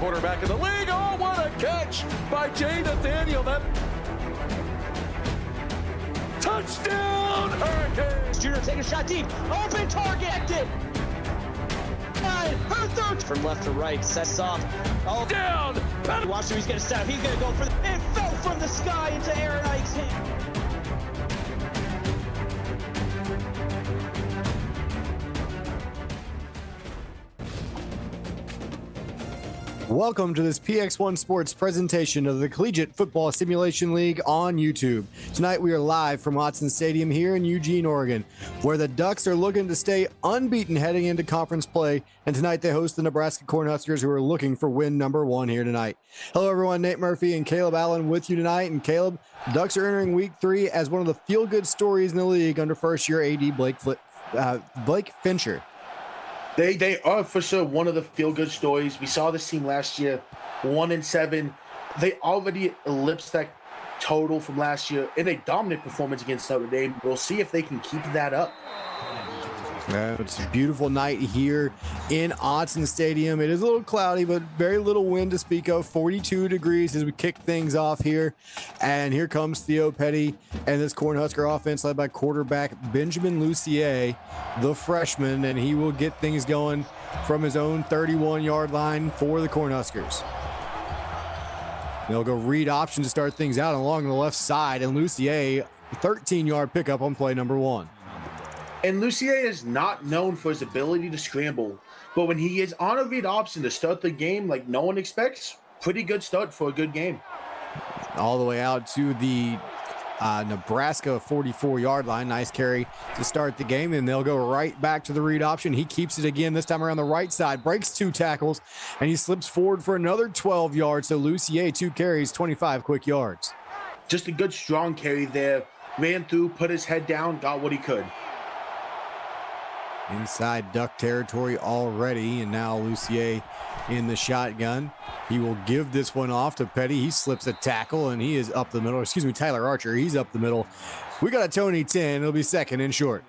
quarterback in the league. Oh, what a catch by Jay Nathaniel. That touchdown, Hurricanes. Junior take a shot deep. Open target. Her third from left to right. Sets off. Oh, down. Watch him. He's going to set up. He's going to go for the. It fell from the sky into Aaron Ike's hand. Welcome to this PX1 Sports presentation of the Collegiate Football Simulation League on YouTube. Tonight we are live from Autzen Stadium here in Eugene, Oregon, where the Ducks are looking to stay unbeaten heading into conference play, and tonight they host the Nebraska Cornhuskers, who are looking for win number 1 here tonight. Hello everyone, Nate Murphy and Caleb Allen with you tonight, and Caleb, the Ducks are entering week 3 as one of the feel-good stories in the league under first-year AD Blake Fincher. They are for sure one of the feel-good stories. We saw this team last year, 1-7. They already eclipsed that total from last year in a dominant performance against Notre Dame. We'll see if they can keep that up. It's a beautiful night here in Autzen Stadium. It is a little cloudy, but very little wind to speak of. 42 degrees as we kick things off here. And here comes Theo Petty and this Cornhusker offense led by quarterback Benjamin Lucier, the freshman, and he will get things going from his own 31-yard line for the Cornhuskers. They'll go read option to start things out along the left side, and Lucier, 13-yard pickup on play number 1. And Lucier is not known for his ability to scramble, but when he is on a read option to start the game like no one expects, pretty good start for a good game. All the way out to the Nebraska 44-yard line. Nice carry to start the game, and they'll go right back to the read option. He keeps it again, this time around the right side, breaks 2 tackles, and he slips forward for another 12 yards. So Lucier, 2 carries, 25 quick yards. Just a good strong carry there. Ran through, put his head down, got what he could. Inside Duck territory already, and now Lucier in the shotgun. He will give this one off to Petty. He slips a tackle, and he is up the middle. Excuse me, Tyler Archer. He's up the middle. We got a Tony 10. It'll be second and short.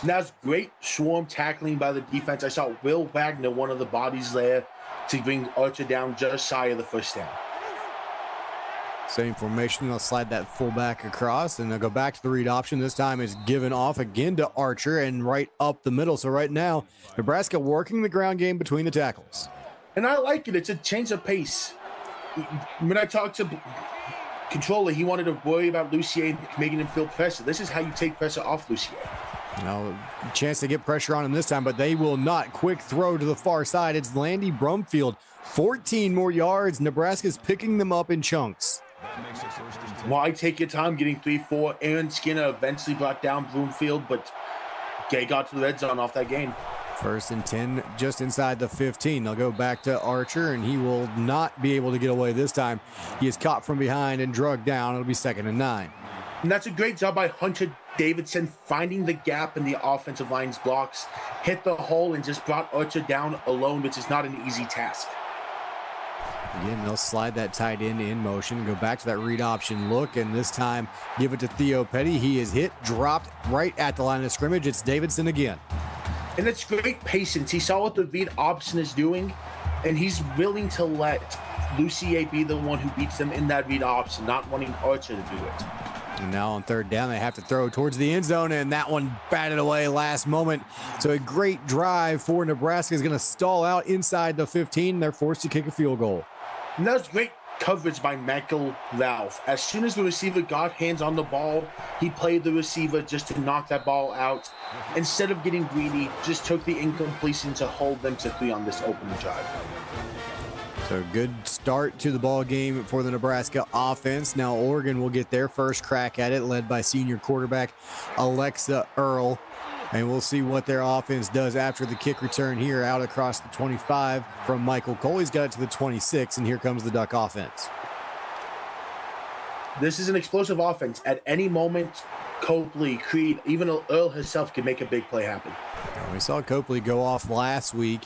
That's great swarm tackling by the defense. I saw Will Wagner, one of the bodies there, to bring Archer down just shy of the first down. Same formation. They'll slide that fullback across, and they'll go back to the read option. This time it's given off again to Archer and right up the middle. So right now, Nebraska working the ground game between the tackles. And I like it. It's a change of pace. When I talked to controller, he wanted to worry about Lucier making him feel pressure. This is how you take pressure off Lucier. Now, chance to get pressure on him this time, but they will not. Quick throw to the far side. It's Landy Brumfield. 14 more yards. Nebraska's picking them up in chunks. Why take your time getting 3-4? Aaron Skinner eventually brought down Broomfield, but Gay got to the red zone off that gain. 1st and 10 just inside the 15. They'll go back to Archer, and he will not be able to get away this time. He is caught from behind and drugged down. It'll be 2nd and 9. And that's a great job by Hunter Davidson, finding the gap in the offensive line's blocks, hit the hole, and just brought Archer down alone, which is not an easy task. Again, they'll slide that tight end in motion, go back to that read option look, and this time give it to Theo Petty. He is hit, dropped right at the line of scrimmage. It's Davidson again. And it's great patience. He saw what the read option is doing, and he's willing to let Lucier be the one who beats them in that read option, not wanting Archer to do it. And now on 3rd down, they have to throw towards the end zone, and that one batted away last moment. So a great drive for Nebraska is going to stall out inside the 15. They're forced to kick a field goal. And that was great coverage by Michael Ralph. As soon as the receiver got hands on the ball, he played the receiver just to knock that ball out. Instead of getting greedy, just took the incompletion to hold them to 3 on this opening drive. So good start to the ball game for the Nebraska offense. Now Oregon will get their first crack at it, led by senior quarterback Alexa Earl. And we'll see what their offense does after the kick return here out across the 25 from Michael Cole. He's got it to the 26, and here comes the Duck offense. This is an explosive offense. At any moment, Copley, Creed, even Earl himself can make a big play happen. We saw Copley go off last week,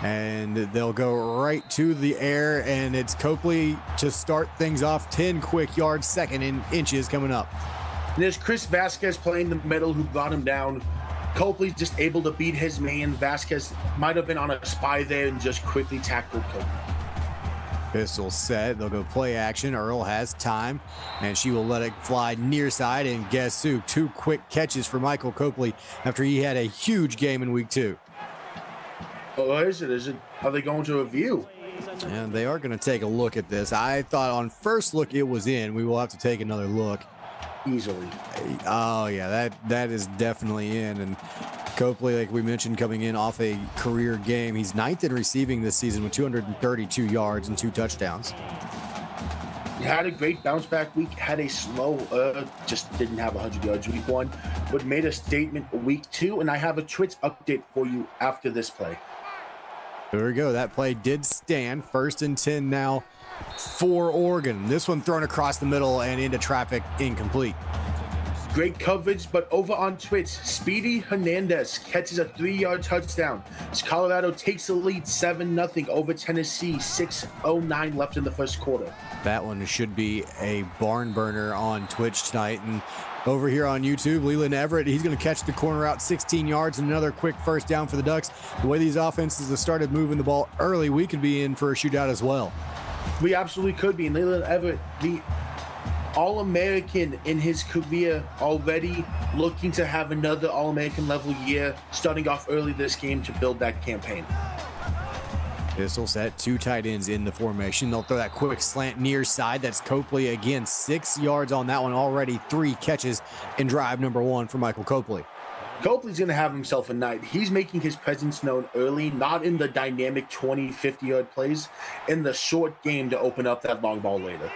and they'll go right to the air, and it's Copley to start things off. 10 quick yards, 2nd and inches coming up. And there's Chris Vasquez playing the middle who brought him down. Copley's just able to beat his man. Vasquez might have been on a spy there and just quickly tackled Copley. Pistol set. They'll go play action. Earl has time, and she will let it fly near side. And guess who? 2 quick catches for Michael Copley after he had a huge game in week 2. Oh, is it? Are they going to review? And they are going to take a look at this. I thought on first look it was in. We will have to take another look. Easily. Oh, yeah, that is definitely in. And Copley, like we mentioned, coming in off a career game. He's 9th in receiving this season with 232 yards and 2 touchdowns. He had a great bounce back week, had a slow, just didn't have 100 yards week 1, but made a statement week 2. And I have a Twitch update for you after this play. There we go. That play did stand. 1st and 10 now for Oregon. This one thrown across the middle and into traffic, incomplete. Great coverage, but over on Twitch, Speedy Hernandez catches a 3-yard touchdown. Colorado takes the lead 7-0 over Tennessee, 6:09 left in the first quarter. That one should be a barn burner on Twitch tonight. And over here on YouTube, Leland Everett, he's going to catch the corner out 16 yards and another quick first down for the Ducks. The way these offenses have started moving the ball early, we could be in for a shootout as well. We absolutely could be. And Leland Everett, the All-American in his career, already looking to have another All-American level year, starting off early this game to build that campaign. Pistol set, 2 tight ends in the formation. They'll throw that quick slant near side. That's Copley again, 6 yards on that one already. 3 catches in drive number 1 for Michael Copley. Copley's going to have himself a night. He's making his presence known early, not in the dynamic 20, 50-yard plays, in the short game to open up that long ball later.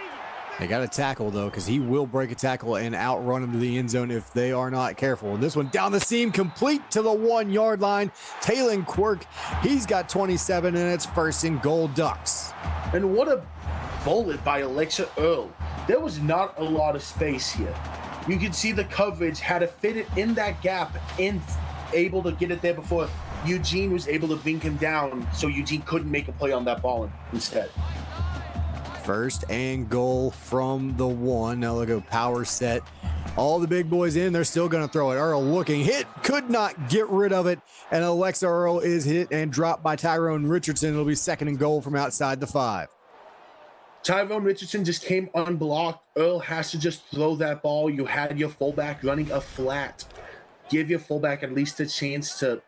They got to tackle, though, because he will break a tackle and outrun him to the end zone if they are not careful. And this one down the seam, complete to the 1-yard line. Taylon Quirk, he's got 27, and it's 1st and goal Ducks. And what a bullet by Alexa Earl. There was not a lot of space here. You could see the coverage had to fit it in that gap and able to get it there before Eugene was able to bring him down, so Eugene couldn't make a play on that ball instead. 1st and goal from the 1. Now they'll go power set. All the big boys in. They're still going to throw it. Earl looking. Hit. Could not get rid of it. And Alexa Earl is hit and dropped by Tyrone Richardson. It'll be 2nd and goal from outside the 5. Tyrone Richardson just came unblocked. Earl has to just throw that ball. You had your fullback running a flat. Give your fullback at least a chance to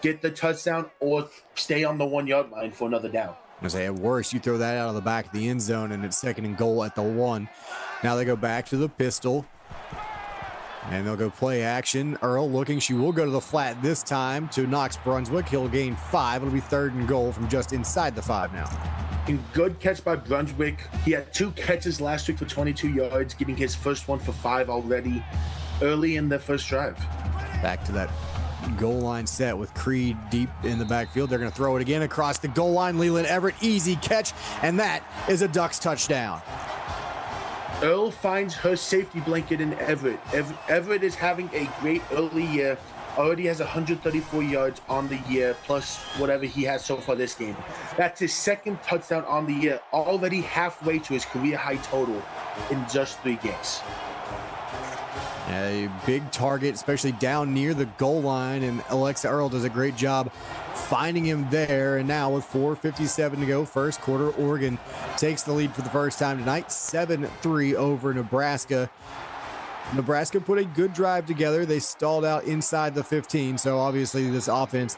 get the touchdown or stay on the 1-yard line for another down. I say at worst, you throw that out of the back of the end zone, and it's 2nd and goal at the 1. Now they go back to the pistol, and they'll go play action. Earl looking. She will go to the flat this time to Knox Brunswick. He'll gain 5. It'll be 3rd and goal from just inside the 5 now. And good catch by Brunswick. He had 2 catches last week for 22 yards, getting his first one for 5 already early in the first drive. Back to that goal line set with Creed deep in the backfield. They're going to throw it again across the goal line. Leland Everett, easy catch, and that is a Ducks touchdown. Earl finds her safety blanket in Everett. Everett is having a great early year. Already has 134 yards on the year, plus whatever he has so far this game. That's his 2nd touchdown on the year, already halfway to his career high total in just 3 games. A big target, especially down near the goal line, and Alexa Earl does a great job finding him there. And now with 4:57 to go, first quarter, Oregon takes the lead for the first time tonight, 7-3 over Nebraska. Nebraska put a good drive together. They stalled out inside the 15, so obviously this offense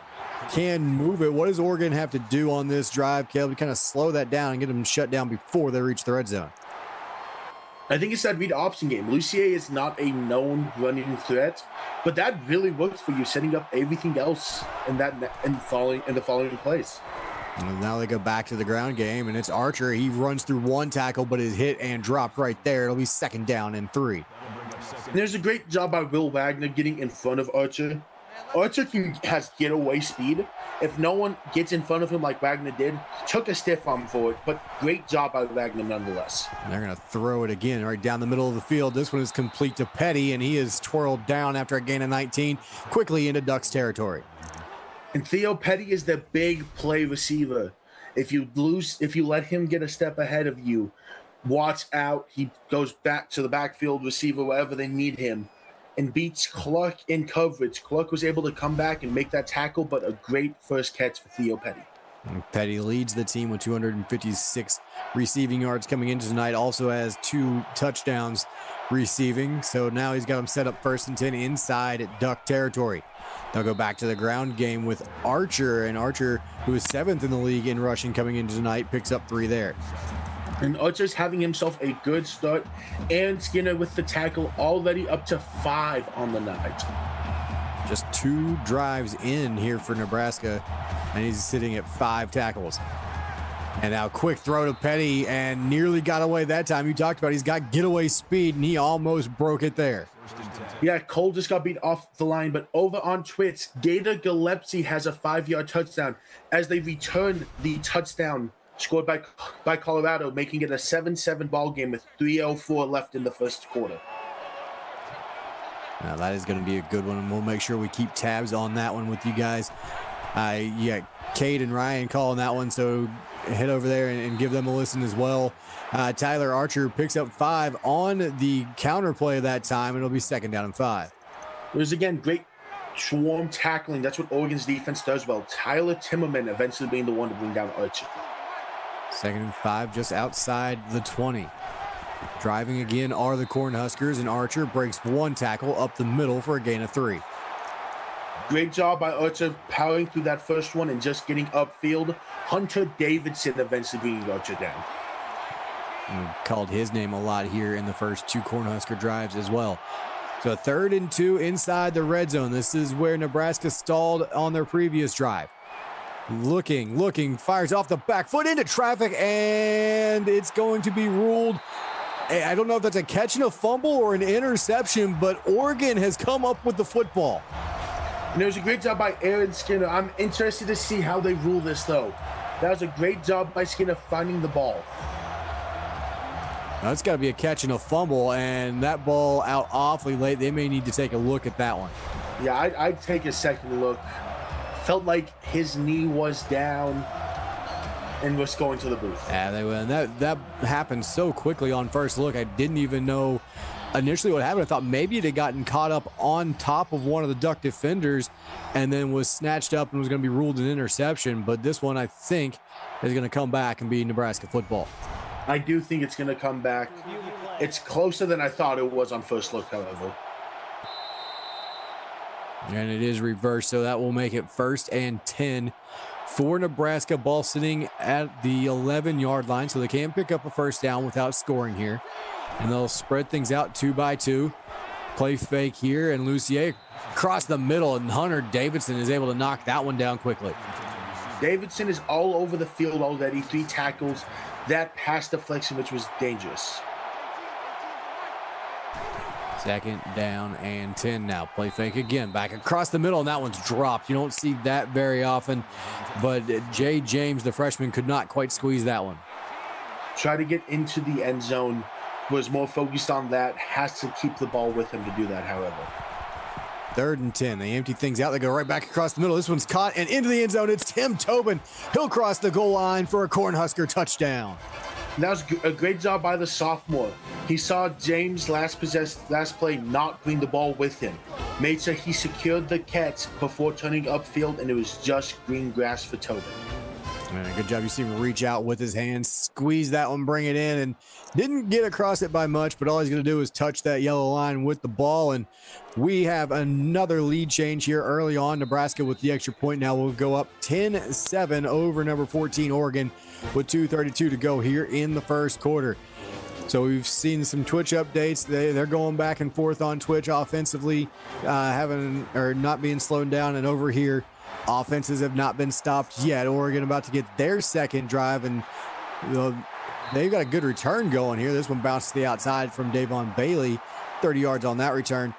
can move it. What does Oregon have to do on this drive, Caleb, to kind of slow that down and get them shut down before they reach the red zone? I think it's that read option game. Lucier is not a known running threat, but that really works for you, setting up everything else in the following plays. And now they go back to the ground game, and it's Archer. He runs through 1 tackle, but is hit and dropped right there. It'll be 2nd down and 3. And there's a great job by Will Wagner getting in front of Archer. Archer has getaway speed. If no one gets in front of him like Wagner did, took a stiff arm for it, but great job by Wagner nonetheless. And they're going to throw it again right down the middle of the field. This one is complete to Petty, and he is twirled down after a gain of 19, quickly into Ducks territory. And Theo Petty is the big play receiver. If you let him get a step ahead of you, watch out. He goes back to the backfield receiver wherever they need him and beats Clark in coverage. Clark was able to come back and make that tackle, but a great first catch for Theo Petty. Petty leads the team with 256 receiving yards coming into tonight. Also has 2 touchdowns receiving. So now he's got him set up 1st and 10 inside Duck territory. They'll go back to the ground game with Archer. And Archer, who is 7th in the league in rushing coming into tonight, picks up 3 there. And Archer's having himself a good start. And Skinner with the tackle already up to 5 on the night. Just 2 drives in here for Nebraska, and he's sitting at 5 tackles. And now quick throw to Petty, and nearly got away that time. You talked about he's got getaway speed, and he almost broke it there. Yeah, Cole just got beat off the line, but over on Twitch, Gator Gillespie has a 5-yard touchdown as they return the touchdown scored by Colorado, making it a 7-7 ball game with 3:04 left in the first quarter. Now that is going to be a good one, and we'll make sure we keep tabs on that one with you guys. Yeah, Cade and Ryan calling that one, so head over there and give them a listen as well. Tyler Archer picks up 5 on the counter play that time, and it'll be 2nd down and 5. It was, again, great swarm tackling. That's what Oregon's defense does well. Tyler Timmerman eventually being the one to bring down Archer. 2nd and 5 just outside the 20. Driving again are the Cornhuskers, and Archer breaks 1 tackle up the middle for a gain of 3. Great job by Archer powering through that first one and just getting upfield. Hunter Davidson eventually bringing Archer down. We called his name a lot here in the first 2 Cornhusker drives as well. So 3rd and 2 inside the red zone. This is where Nebraska stalled on their previous drive. Looking, fires off the back foot into traffic, and it's going to be ruled. I don't know if that's a catch and a fumble or an interception, but Oregon has come up with the football. And it was a great job by Aaron Skinner. I'm interested to see how they rule this, though. That was a great job by Skinner finding the ball. Now, it's got to be a catch and a fumble, and that ball out awfully late. They may need to take a look at that one. Yeah, I'd take a second look. Felt like his knee was down and was going to the booth. Yeah, they went. That happened so quickly on first look. I didn't even know initially what happened. I thought maybe it had gotten caught up on top of one of the Duck defenders and then was snatched up and was going to be ruled an interception. But this one, I think, is going to come back and be Nebraska football. I do think it's going to come back. It's closer than I thought it was on first look, however. And it is reversed, so that will make it 1st and 10 for Nebraska. Ball sitting at the 11-yard line, so they can pick up a 1st down without scoring here. And they'll spread things out 2 by 2. Play fake here, and Lucier across the middle, and Hunter Davidson is able to knock that one down quickly. Davidson is all over the field already. 3 tackles. That pass deflection, which was dangerous. 2nd down and 10 now. Play fake again. Back across the middle, and that one's dropped. You don't see that very often, but Jay James, the freshman, could not quite squeeze that one. Try to get into the end zone. Was more focused on that. Has to keep the ball with him to do that, however. 3rd and 10. They empty things out. They go right back across the middle. This one's caught and into the end zone. It's Tim Tobin. He'll cross the goal line for a Cornhusker touchdown. That was a great job by the sophomore. He saw James last play not bring the ball with him. Made sure he secured the catch before turning upfield, and it was just green grass for Tobin. Man, good job. You see him reach out with his hands, squeeze that one, bring it in, and didn't get across it by much, but all he's going to do is touch that yellow line with the ball, and we have another lead change here early on. Nebraska with the extra point now will go up 10-7 over number 14 Oregon with 2:32 to go here in the first quarter. So we've seen some Twitch updates. They're going back and forth on Twitch offensively, not being slowed down, and over here, offenses have not been stopped yet. Oregon about to get their 2nd drive, and they've got a good return going here. This one bounced to the outside from Davon Bailey, 30 yards on that return.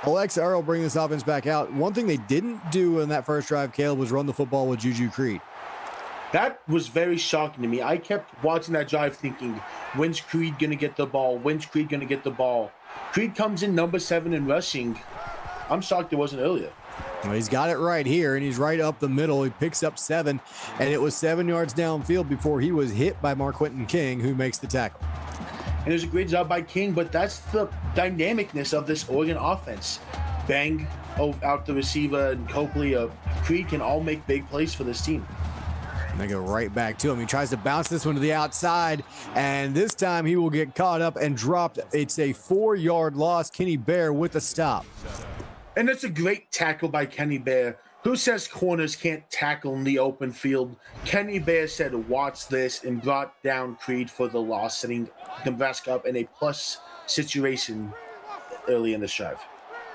Alexa Earl bring this offense back out. One thing they didn't do in that first drive, Caleb, was run the football with Juju Creed. That was very shocking to me. I kept watching that drive thinking, when's Creed going to get the ball? When's Creed going to get the ball? Creed comes in number 7 in rushing. I'm shocked it wasn't earlier. Well, he's got it right here, and he's right up the middle. He picks up 7, and it was 7 yards downfield before he was hit by Marquentin King, who makes the tackle. And it was a great job by King, but that's the dynamicness of this Oregon offense. Bang out the receiver and Copley, Creed can all make big plays for this team. And they go right back to him. He tries to bounce this one to the outside, and this time he will get caught up and dropped. It's a 4-yard loss. Kenny Bear with the stop. And that's a great tackle by Kenny Bear. Who says corners can't tackle in the open field? Kenny Bear said, watch this, and brought down Creed for the loss, setting Nebraska up in a plus situation early in the drive.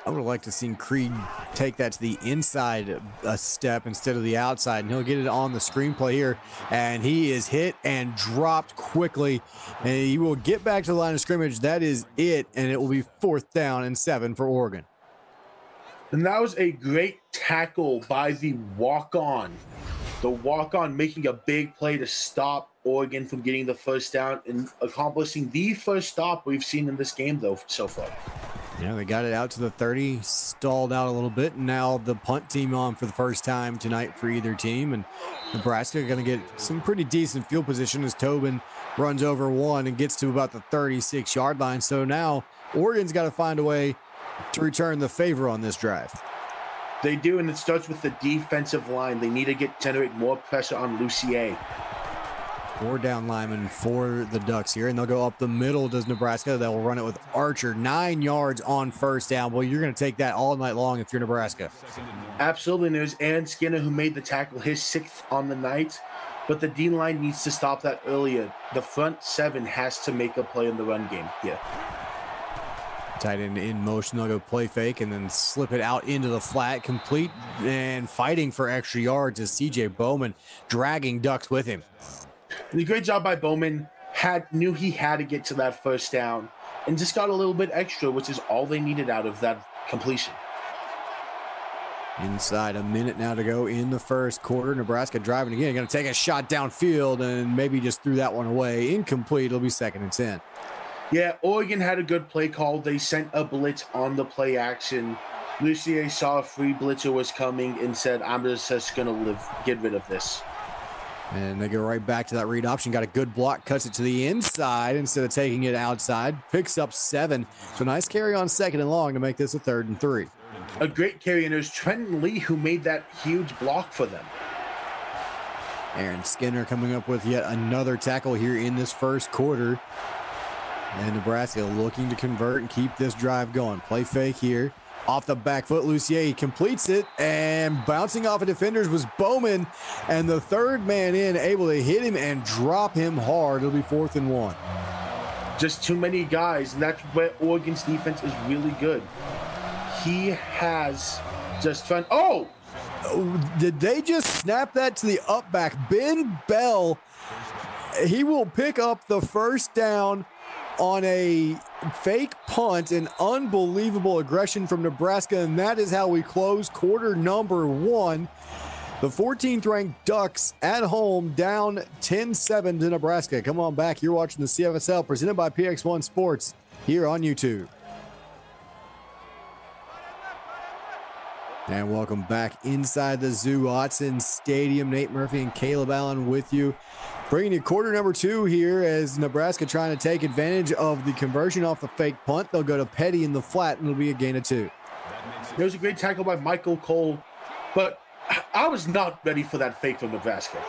I would have liked to see Creed take that to the inside a step instead of the outside, and he'll get it on the screenplay here. And he is hit and dropped quickly, and he will get back to the line of scrimmage. That is it, and it will be 4th down and 7 for Oregon. And that was a great tackle by the walk-on. The walk-on making a big play to stop Oregon from getting the first down and accomplishing the first stop we've seen in this game, though, so far. Yeah, they got it out to the 30, stalled out a little bit, and now the punt team on for the first time tonight for either team. And Nebraska going to get some pretty decent field position as Tobin runs over one and gets to about the 36-yard line. So now Oregon's got to find a way to return the favor on this drive. They do, and it starts with the defensive line. They need to generate more pressure on Lucier. 4 down linemen for the Ducks here, and they'll go up the middle. Does Nebraska? They'll run it with Archer. 9 yards on first down. Well, you're going to take that all night long if you're Nebraska. Absolutely. And there's Aaron Skinner who made the tackle, his 6th on the night. But the D-line needs to stop that earlier. The front 7 has to make a play in the run game here. Tight end in motion. They'll go play fake and then slip it out into the flat. Complete and fighting for extra yards is C.J. Bowman, dragging Ducks with him. And a great job by Bowman. Knew he had to get to that first down and just got a little bit extra, which is all they needed out of that completion. Inside a minute now to go in the first quarter. Nebraska driving again. Going to take a shot downfield and maybe just threw that one away. Incomplete. It'll be 2nd and 10. Yeah, Oregon had a good play call. They sent a blitz on the play action. Lucier saw a free blitzer was coming and said, I'm just going to get rid of this. And they go right back to that read option. Got a good block, cuts it to the inside instead of taking it outside. Picks up 7. So nice carry on 2nd and long to make this a 3rd and 3. A great carry, and there's Trenton Lee who made that huge block for them. Aaron Skinner coming up with yet another tackle here in this first quarter. And Nebraska looking to convert and keep this drive going. Play fake here. Off the back foot, Lucier completes it, and bouncing off of defenders was Bowman, and the 3rd man in, able to hit him and drop him hard. It'll be 4th and 1. Just too many guys, and that's where Oregon's defense is really good. He has just fun. Oh! Did they just snap that to the up back? Ben Bell, he will pick up the first down on a fake punt. An unbelievable aggression from Nebraska, and that is how we close quarter number 1. The 14th ranked Ducks at home down 10-7 to Nebraska. Come on back. You're watching the CFSL presented by PX1 Sports here on YouTube. And welcome back inside the Zoo Autzen Stadium. Nate Murphy and Caleb Allen with you. Bringing you quarter number 2 here as Nebraska trying to take advantage of the conversion off the fake punt. They'll go to Petty in the flat, and it'll be a gain of 2. There was a great tackle by Michael Cole, but I was not ready for that fake from Nebraska.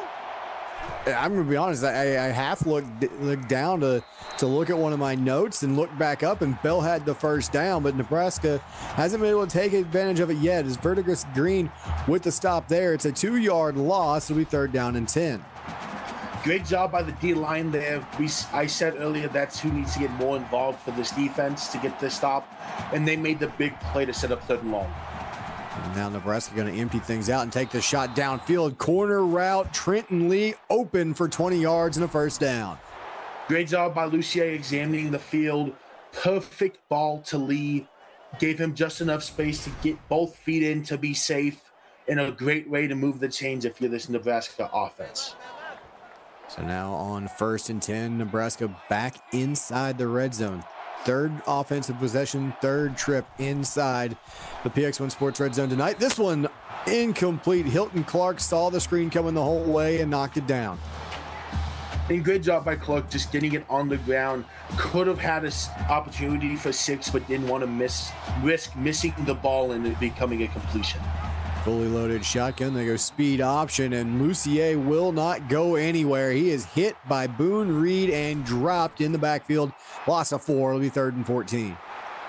I'm going to be honest. I half looked down to look at one of my notes and looked back up, and Bell had the first down, but Nebraska hasn't been able to take advantage of it yet. As Vertigus Green with the stop there, it's a 2-yard loss. It'll be 3rd down and 10. Great job by the D-line there. I said earlier that's who needs to get more involved for this defense to get this stop, and they made the big play to set up 3rd and long. And now Nebraska going to empty things out and take the shot downfield. Corner route, Trenton Lee open for 20 yards and a first down. Great job by Lucier examining the field. Perfect ball to Lee. Gave him just enough space to get both feet in to be safe, and a great way to move the chains if you're this Nebraska offense. So now on 1st and 10, Nebraska back inside the red zone. 3rd offensive possession, 3rd trip inside the PX1 Sports red zone tonight. This one incomplete. Hilton Clark saw the screen coming the whole way and knocked it down. And great job by Clark just getting it on the ground. Could have had an opportunity for 6, but didn't want to risk missing the ball and it becoming a completion. Fully loaded shotgun. They go speed option, and Lucier will not go anywhere. He is hit by Boone Reed and dropped in the backfield. Loss of 4. It'll be 3rd and 14.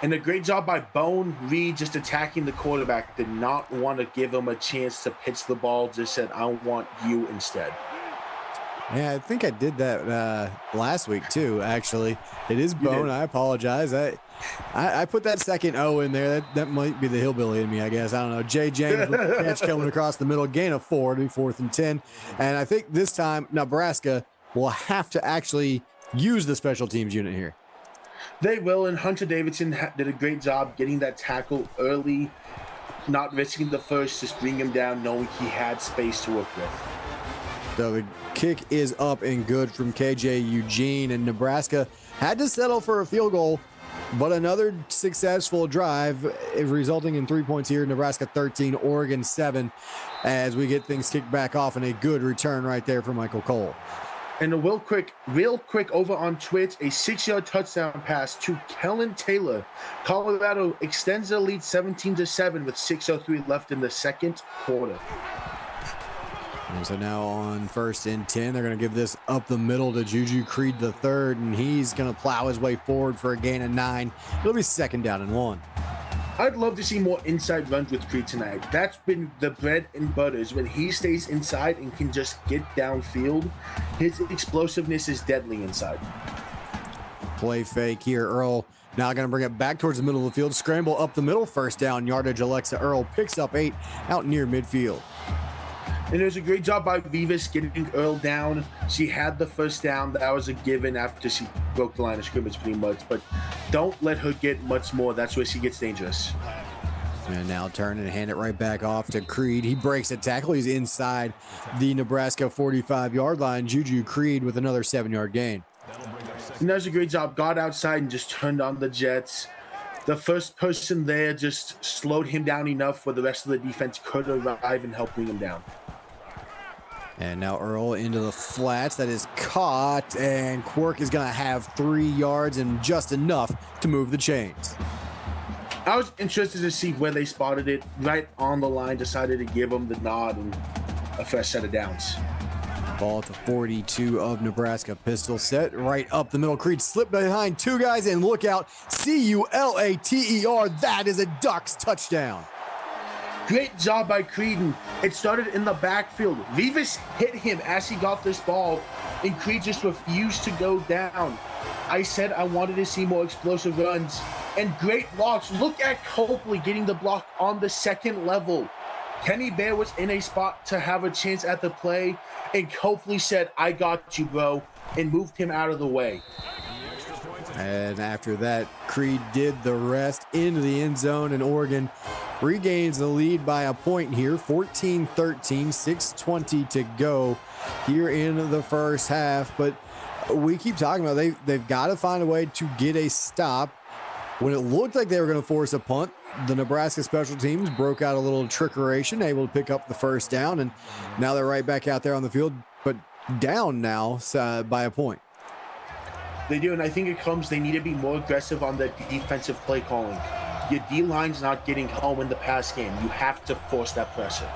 And a great job by Boone Reed just attacking the quarterback. Did not want to give him a chance to pitch the ball. Just said, I want you instead. Yeah, I think I did that last week too, actually. It is Bone. I apologize. I put that second O in there. That might be the hillbilly in me, I guess. I don't know. Jay James with the catch coming across the middle. Gain of 4 to be 4th and 10. And I think this time Nebraska will have to actually use the special teams unit here. They will, and Hunter Davidson did a great job getting that tackle early, not risking the first, just bring him down, knowing he had space to work with. So the kick is up and good from KJ Eugene, and Nebraska had to settle for a field goal, but another successful drive resulting in 3 points here. Nebraska 13, Oregon 7, as we get things kicked back off, and a good return right there for Michael Cole. And a real quick over on Twitch, a 6-yard touchdown pass to Kellen Taylor. Colorado extends their lead 17-7 with 6:03 left in the second quarter. And so now on 1st and 10, they're going to give this up the middle to Juju Creed III, and he's going to plow his way forward for a gain of 9. It'll be 2nd down and 1. I'd love to see more inside runs with Creed tonight. That's been the bread and butters. When he stays inside and can just get downfield, his explosiveness is deadly inside. Play fake here. Earl now going to bring it back towards the middle of the field. Scramble up the middle. 1st down yardage. Alexa Earl picks up 8 out near midfield. And there's a great job by Vivas getting Earl down. She had the 1st down. That was a given after she broke the line of scrimmage pretty much. But don't let her get much more. That's where she gets dangerous. And now turn and hand it right back off to Creed. He breaks a tackle. He's inside the Nebraska 45-yard line. Juju Creed with another 7-yard gain. And that was a great job. Got outside and just turned on the Jets. The first person there just slowed him down enough where the rest of the defense could arrive and help bring him down. And now Earl into the flats. That is caught, and Quirk is going to have 3 yards and just enough to move the chains. I was interested to see where they spotted it. Right on the line, decided to give him the nod and a fresh set of downs. Ball at the 42 of Nebraska. Pistol set right up the middle. Creed slipped behind 2 guys, and look out. C-U-L-A-T-E-R. That is a Ducks touchdown. Great job by Creedon. It started in the backfield. Vivas hit him as he got this ball, and Creed just refused to go down. I said I wanted to see more explosive runs and great blocks. Look at Copley getting the block on the 2nd level. Kenny Bear was in a spot to have a chance at the play, and Copley said, I got you, bro, and moved him out of the way. And after that, Creed did the rest into the end zone, and Oregon regains the lead by a point here, 14-13, 6:20 to go here in the first half. But we keep talking about they've got to find a way to get a stop. When it looked like they were going to force a punt, the Nebraska special teams broke out a little trickeration, able to pick up the 1st down, and now they're right back out there on the field, but down now by a point. They do, and I think they need to be more aggressive on the defensive play calling. Your D-line's not getting home in the pass game. You have to force that pressure.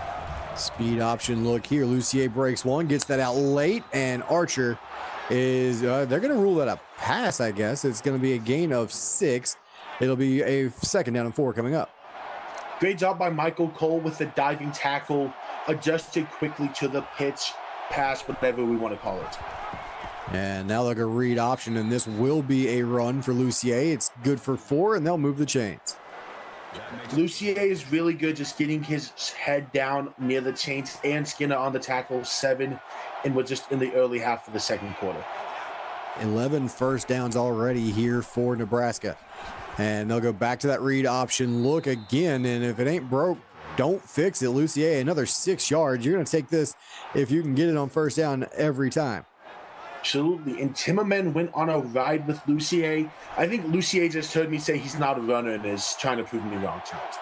Speed option look here. Lucier breaks 1, gets that out late, and Archer is, they're going to rule that a pass, I guess. It's going to be a gain of 6. It'll be a 2nd down and 4 coming up. Great job by Michael Cole with the diving tackle, adjusted quickly to the pitch, pass, whatever we want to call it. And now they're going to read option, and this will be a run for Lucier. It's good for 4, and they'll move the chains. Lucier is really good just getting his head down near the chains, and Skinner on the tackle, 7, and we're just in the early half of the second quarter. 11 first downs already here for Nebraska. And they'll go back to that read option look again, and if it ain't broke, don't fix it. Lucier, another 6 yards. You're going to take this if you can get it on 1st down every time. Absolutely. And Timmerman went on a ride with Lucier. I think Lucier just heard me say he's not a runner and is trying to prove me wrong tonight.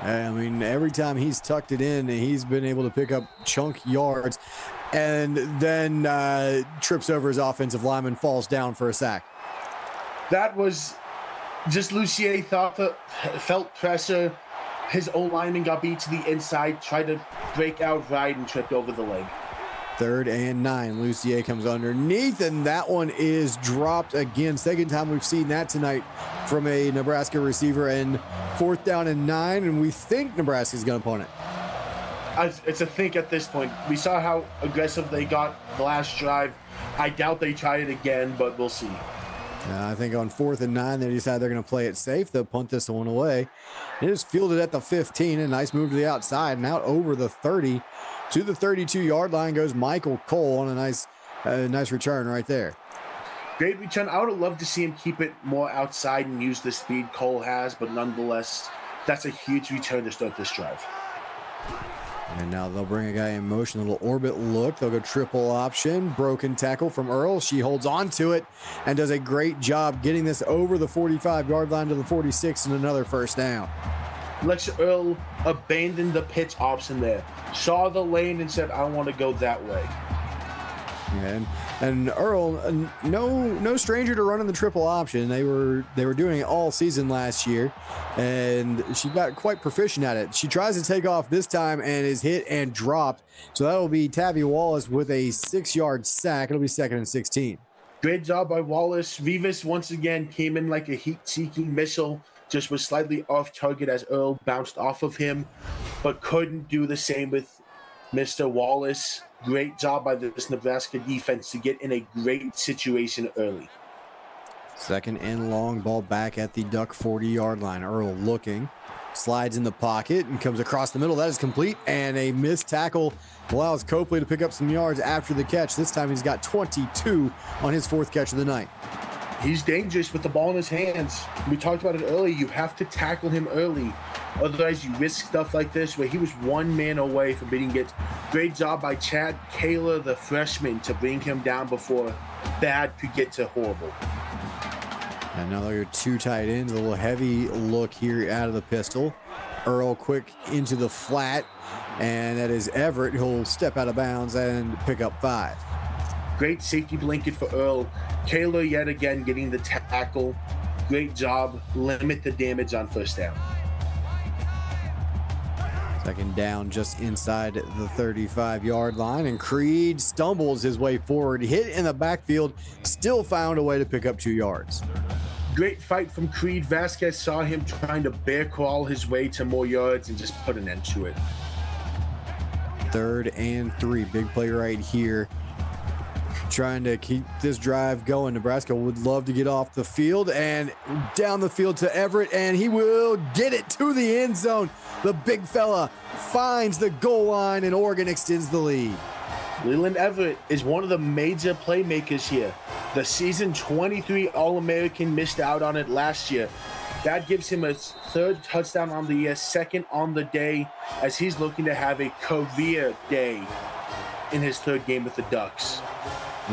I mean, every time he's tucked it in, he's been able to pick up chunk yards and then trips over his offensive lineman, falls down for a sack. That was just Lucier felt pressure, His O-lineman got beat to the inside, tried to break out right and tripped over the leg. 3rd and 9. Lucier comes underneath, and that one is dropped again. Second time we've seen that tonight from a Nebraska receiver. And 4th down and 9, and we think Nebraska's going to punt it. It's a think at this point. We saw how aggressive they got the last drive. I doubt they try it again, but we'll see. I think on 4th and 9, they decide they're going to play it safe. They'll punt this one away. It is fielded at the 15. A nice move to the outside and out over the 30. To the 32-yard line goes Michael Cole on a nice return right there. Great return. I would have loved to see him keep it more outside and use the speed Cole has, but nonetheless, that's a huge return to start this drive. And now they'll bring a guy in motion, a little orbit look. They'll go triple option, broken tackle from Earl. She holds on to it and does a great job getting this over the 45-yard line to the 46 and another first down. Lex Earl abandoned the pitch option there. Saw the lane and said, I want to go that way. And Earl, no stranger to running the triple option. They were doing it all season last year, and she got quite proficient at it. She tries to take off this time and is hit and dropped. So that'll be Tabby Wallace with a 6-yard sack. It'll be 2nd and 16. Great job by Wallace. Rivas once again came in like a heat-seeking missile. Just was slightly off target as Earl bounced off of him, but couldn't do the same with Mr. Wallace. Great job by this Nebraska defense to get in a great situation early. 2nd and long, ball back at the Duck 40-yard line. Earl looking, slides in the pocket and comes across the middle. That is complete, and a missed tackle allows Copley to pick up some yards after the catch. This time he's got 22 on his 4th catch of the night. He's dangerous with the ball in his hands. We talked about it earlier. You have to tackle him early. Otherwise, you risk stuff like this where he was one man away from being hit. Great job by Chad Kaler, the freshman, to bring him down before bad could get to horrible. And now they're 2 tight ends. A little heavy look here out of the pistol. Earl quick into the flat, and that is Everett. He'll step out of bounds and pick up 5. Great safety blanket for Earl. Kaler yet again getting the tackle. Great job. Limit the damage on 1st down. 2nd down just inside the 35-yard line, and Creed stumbles his way forward, hit in the backfield, still found a way to pick up 2 yards. Great fight from Creed. Vasquez saw him trying to bear crawl his way to more yards and just put an end to it. 3rd and 3, big play right here. Trying to keep this drive going. Nebraska would love to get off the field and down the field to Everett, and he will get it to the end zone. The big fella finds the goal line, and Oregon extends the lead. Leland Everett is one of the major playmakers here. The season 23 All-American missed out on it last year. That gives him a 3rd touchdown on the year, 2nd on the day, as he's looking to have a career day in his 3rd game with the Ducks.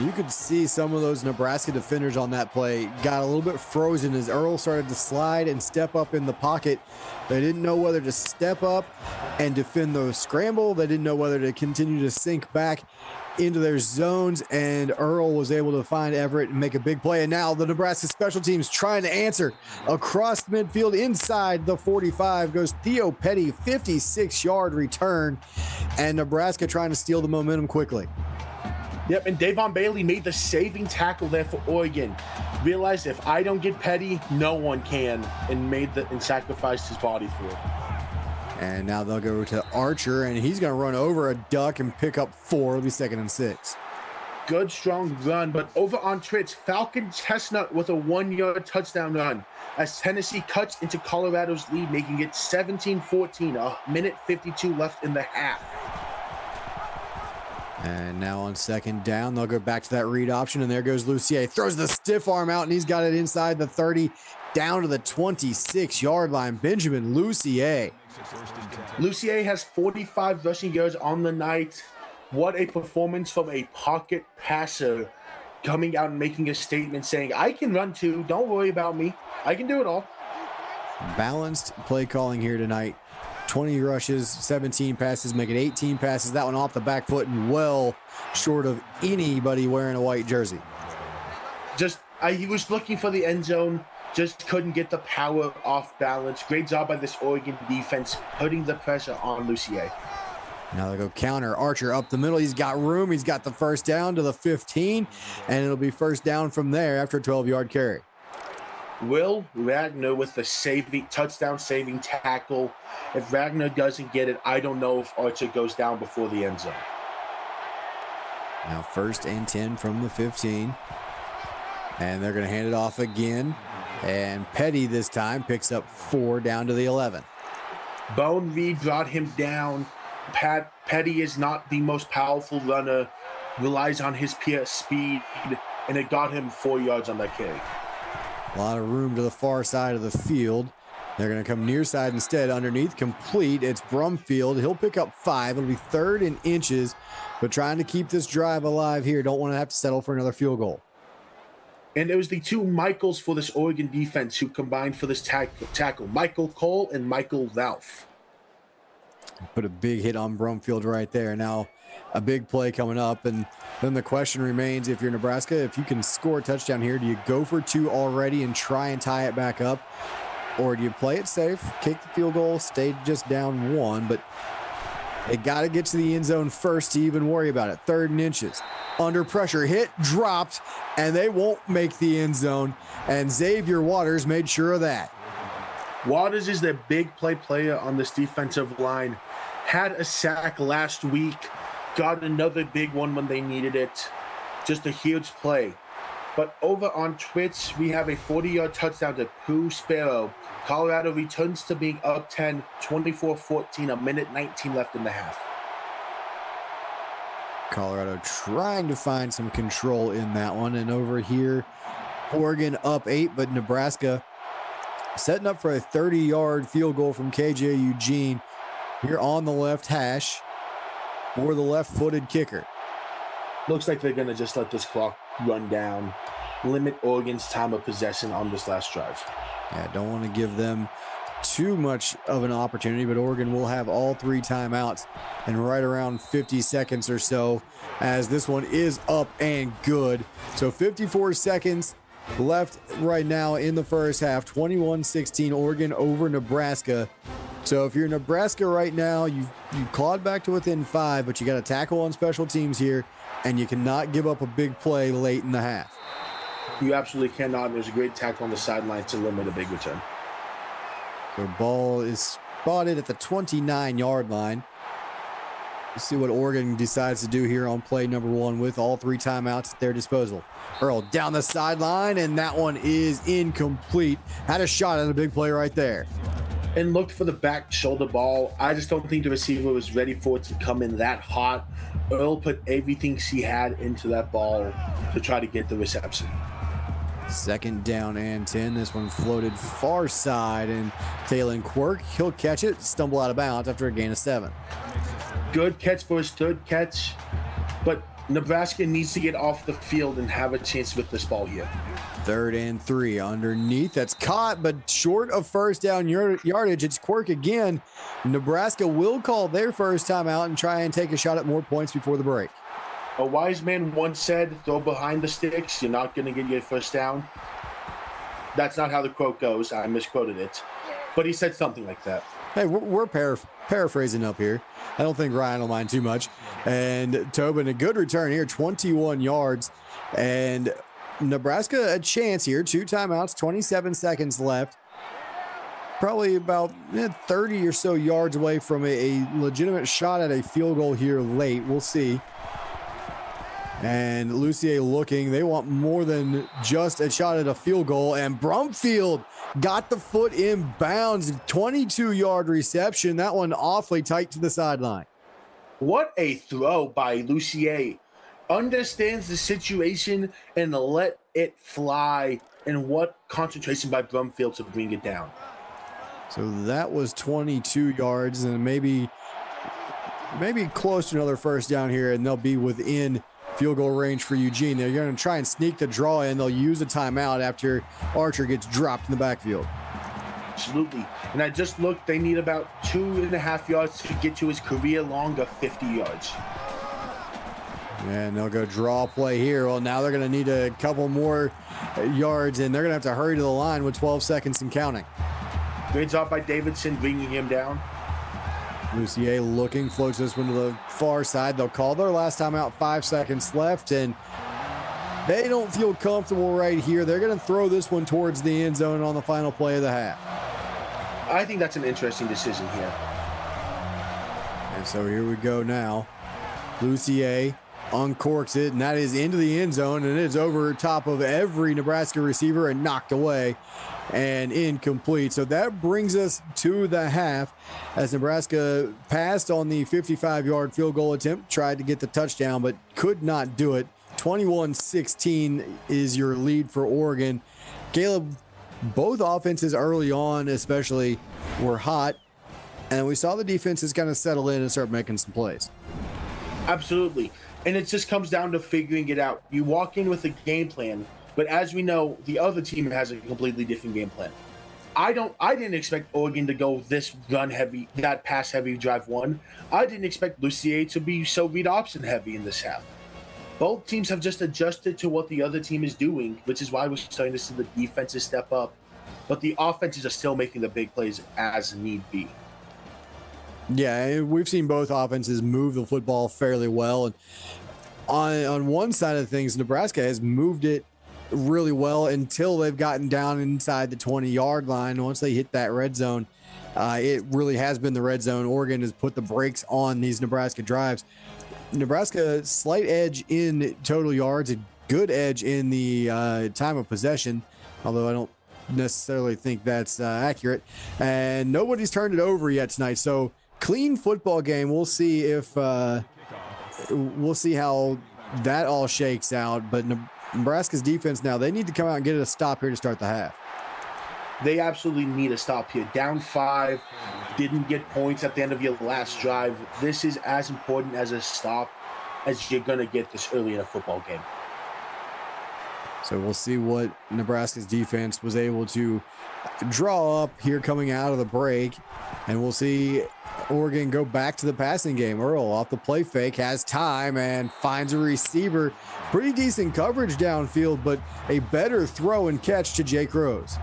You could see some of those Nebraska defenders on that play got a little bit frozen as Earl started to slide and step up in the pocket. They didn't know whether to step up and defend the scramble. They didn't know whether to continue to sink back into their zones, and Earl was able to find Everett and make a big play. And now the Nebraska special teams trying to answer. Across midfield inside the 45 goes Theo Petty, 56-yard return, and Nebraska trying to steal the momentum quickly. Yep, and Davon Bailey made the saving tackle there for Oregon. Realized if I don't get Petty, no one can, and sacrificed his body for it. And now they'll go to Archer, and he's going to run over a Duck and pick up 4. It'll be 2nd and 6. Good, strong run, but over on Tritz, Falcon Chestnut with a 1-yard touchdown run as Tennessee cuts into Colorado's lead, making it 17-14, a minute 52 left in the half. And now on 2nd down, they'll go back to that read option, and there goes Lucier. Throws the stiff arm out, and he's got it inside the 30, down to the 26-yard line. Benjamin Lucier. Lucier has 45 rushing yards on the night. What a performance from a pocket passer, coming out and making a statement saying, I can run too. Don't worry about me. I can do it all. Balanced play calling here tonight. 20 rushes, 17 passes, make it 18 passes. That one off the back foot and well short of anybody wearing a white jersey. He was looking for the end zone. just couldn't get the power off balance. Great job by this Oregon defense, putting the pressure on Lucier. Now they go counter. Archer up the middle. He's got room. He's got the first down to the 15, and it'll be first down from there after a 12-yard carry. Will Ragnar with the touchdown saving tackle. If Ragnar doesn't get it, I don't know if Archer goes down before the end zone. Now 1st and 10 from the 15. And they're going to hand it off again. And Petty this time picks up 4 down to the 11. Bone Reed brought him down. Petty is not the most powerful runner, relies on his pure speed, and it got him 4 yards on that carry. A lot of room to the far side of the field. They're going to come near side instead. Underneath, complete. It's Brumfield. He'll pick up 5. It'll be 3rd and inches, but trying to keep this drive alive here. Don't want to have to settle for another field goal. And it was the 2 Michaels for this Oregon defense who combined for this tackle. Michael Cole and Michael Ralph. Put a big hit on Brumfield right there. Now a big play coming up, and then the question remains, if you're Nebraska, if you can score a touchdown here, do you go for 2 already and try and tie it back up, or do you play it safe, kick the field goal, stay just down 1, but they got to get to the end zone first to even worry about it. 3rd and inches, under pressure, hit, dropped, and they won't make the end zone, and Xavier Waters made sure of that. Waters is the big player on this defensive line. Had a sack last week, got another big one when they needed it. Just a huge play. But over on Twitch, we have a 40-yard touchdown to Pooh Sparrow. Colorado returns to being up 10, 24-14, 1:19 left in the half. Colorado trying to find some control in that one. And over here, Oregon up 8, but Nebraska setting up for a 30-yard field goal from KJ Eugene here on the left hash for the left-footed kicker. Looks like they're going to just let this clock run down, limit Oregon's time of possession on this last drive. Yeah, don't want to give them too much of an opportunity, but Oregon will have all 3 timeouts and right around 50 seconds or so, as this one is up and good. So 54 seconds left right now in the first half. 21-16 Oregon over Nebraska. So if you're Nebraska right now, you clawed back to within 5, but you got a tackle on special teams here, and you cannot give up a big play late in the half. You absolutely cannot. There's a great tackle on the sideline to limit a big return. The ball is spotted at the 29-yard line. Let's see what Oregon decides to do here on play number 1 with all 3 timeouts at their disposal. Earl down the sideline, and that one is incomplete. Had a shot at a big play right there. And looked for the back shoulder ball. I just don't think the receiver was ready for it to come in that hot. Earl put everything she had into that ball to try to get the reception. 2nd down and 10. This one floated far side, and Talon Quirk, he'll catch it, stumble out of bounds after a gain of 7. Good catch for his 3rd catch, but Nebraska needs to get off the field and have a chance with this ball here. 3rd and 3 underneath. That's caught, but short of first down yardage. It's Quirk again. Nebraska will call their first timeout and try and take a shot at more points before the break. A wise man once said, throw behind the sticks, you're not going to get your first down. That's not how the quote goes. I misquoted it. But he said something like that. Hey, we're paraphrasing up here. I don't think Ryan will mind too much. And Tobin, a good return here, 21 yards. And Nebraska a chance here. 2 timeouts, 27 seconds left. Probably about 30 or so yards away from a legitimate shot at a field goal here late. We'll see. And Lucier looking. They want more than just a shot at a field goal. And Brumfield got the foot in bounds. 22-yard reception. That one awfully tight to the sideline. What a throw by Lucier. Understands the situation and let it fly. And what concentration by Brumfield to bring it down. So that was 22 yards, and maybe close to another first down here, and they'll be within field goal range for Eugene. They're going to try and sneak the draw in. They'll use a timeout after Archer gets dropped in the backfield. Absolutely. And I just looked, they need about 2.5 yards to get to his career long of 50 yards. And they'll go draw play here. Well, now they're going to need a couple more yards, and they're going to have to hurry to the line with 12 seconds and counting. Great job by Davidson bringing him down. Lucier looking, floats this one to the far side. They'll call their last time out, 5 seconds left, and they don't feel comfortable right here. They're going to throw this one towards the end zone on the final play of the half. I think that's an interesting decision here. And so here we go now. Lucier uncorks it, and that is into the end zone, and it's over top of every Nebraska receiver and knocked away and incomplete. So that brings us to the half as Nebraska passed on the 55-yard field goal attempt, tried to get the touchdown, but could not do it. 21-16 is your lead for Oregon. Caleb, both offenses early on especially were hot, and we saw the defenses kind of settle in and start making some plays. Absolutely. And it just comes down to figuring it out. You walk in with a game plan, but as we know, the other team has a completely different game plan. I didn't expect Oregon to go this run heavy, that pass heavy drive one. I didn't expect Lucier to be so read option heavy in this half. Both teams have just adjusted to what the other team is doing, which is why we're starting to see the defenses step up. But the offenses are still making the big plays as need be. Yeah, we've seen both offenses move the football fairly well. And on one side of things, Nebraska has moved it really well until they've gotten down inside the 20-yard line. Once they hit that red zone, it really has been the red zone. Oregon has put the brakes on these Nebraska drives. Nebraska, slight edge in total yards, a good edge in the time of possession, although I don't necessarily think that's accurate. And nobody's turned it over yet tonight. So clean football game. We'll see if we'll see how that all shakes out. But Nebraska's defense now, they need to come out and get a stop here to start the half. They absolutely need a stop here. Down 5, didn't get points at the end of your last drive. This is as important as a stop as you're going to get this early in a football game. So we'll see what Nebraska's defense was able to draw up here coming out of the break. And we'll see Oregon go back to the passing game. Earl off the play fake, has time and finds a receiver. Pretty decent coverage downfield, but a better throw and catch to Jake Rose.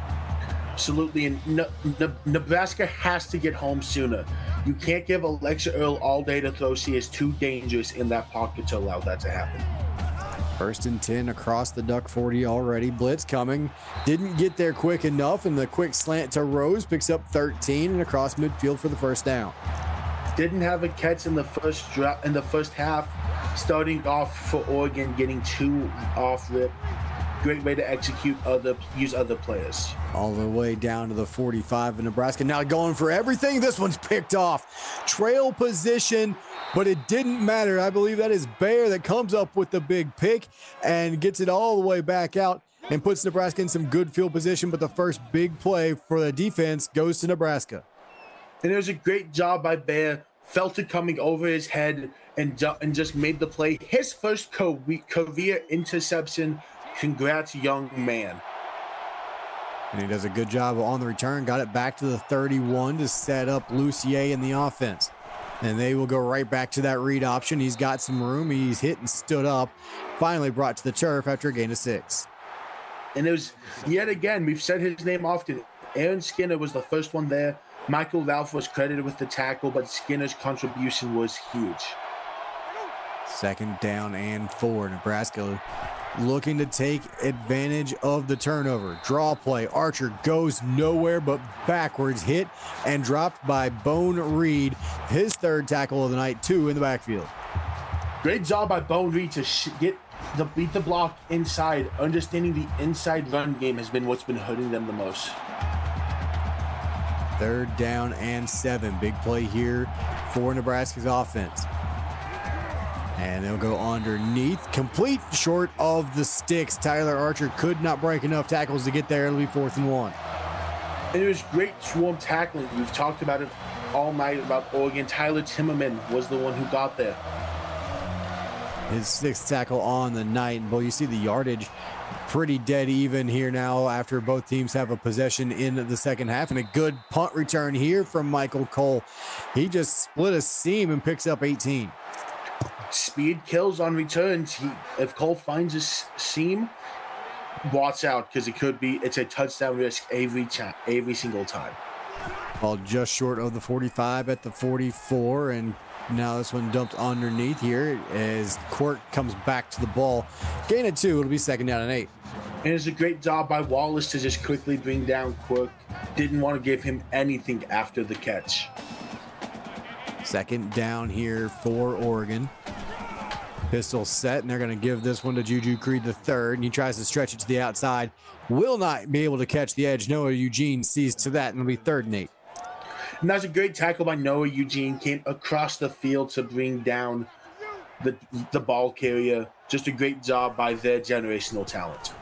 Absolutely, and Nebraska has to get home sooner. You can't give Alexa Earl all day to throw. She is too dangerous in that pocket to allow that to happen. 1st and 10 across the Duck 40 already. Blitz coming. Didn't get there quick enough, and the quick slant to Rose picks up 13 and across midfield for the first down. Didn't have a catch in the first half. Starting off for Oregon, getting 2 off rip. Great way to use other players. All the way down to the 45 of Nebraska. Now going for everything. This one's picked off. Trail position, but it didn't matter. I believe that is Bayer that comes up with the big pick and gets it all the way back out and puts Nebraska in some good field position. But the first big play for the defense goes to Nebraska. And it was a great job by Bayer. Felt it coming over his head and just made the play. His first career interception. Congrats, young man. And he does a good job on the return. Got it back to the 31 to set up Lucier in the offense. And they will go right back to that read option. He's got some room. He's hit and stood up. Finally brought to the turf after a gain of 6. And it was, yet again, we've said his name often. Aaron Skinner was the first one there. Michael Ralph was credited with the tackle, but Skinner's contribution was huge. 2nd down and 4. Nebraska looking to take advantage of the turnover. Draw play. Archer goes nowhere but backwards. Hit and dropped by Bone Reed. His 3rd tackle of the night, 2 in the backfield. Great job by Bone Reed to beat the block inside. Understanding the inside run game has been what's been hurting them the most. 3rd down and 7. Big play here for Nebraska's offense. And they'll go underneath. Complete short of the sticks. Tyler Archer could not break enough tackles to get there. It'll be 4th and 1. And it was great swarm tackling. We've talked about it all night about Oregon. Tyler Timmerman was the one who got there. His 6th tackle on the night. And boy, you see the yardage pretty dead even here now after both teams have a possession in the second half. And a good punt return here from Michael Cole. He just split a seam and picks up 18. speed kills on returns. If Cole finds a seam, watch out, because it's a touchdown risk every single time. Ball just short of the 45 at the 44, and now this one dumped underneath here as Quirk comes back to the ball. Gain of 2, it'll be 2nd down and 8. And it's a great job by Wallace to just quickly bring down Quirk. Didn't want to give him anything after the catch. 2nd down here for Oregon. Pistol set, and they're going to give this one to Juju Creed III, and he tries to stretch it to the outside. Will not be able to catch the edge. Noah Eugene sees to that, and it'll be 3rd and 8. And that's a great tackle by Noah Eugene. Came across the field to bring down the ball carrier. Just a great job by their generational talent.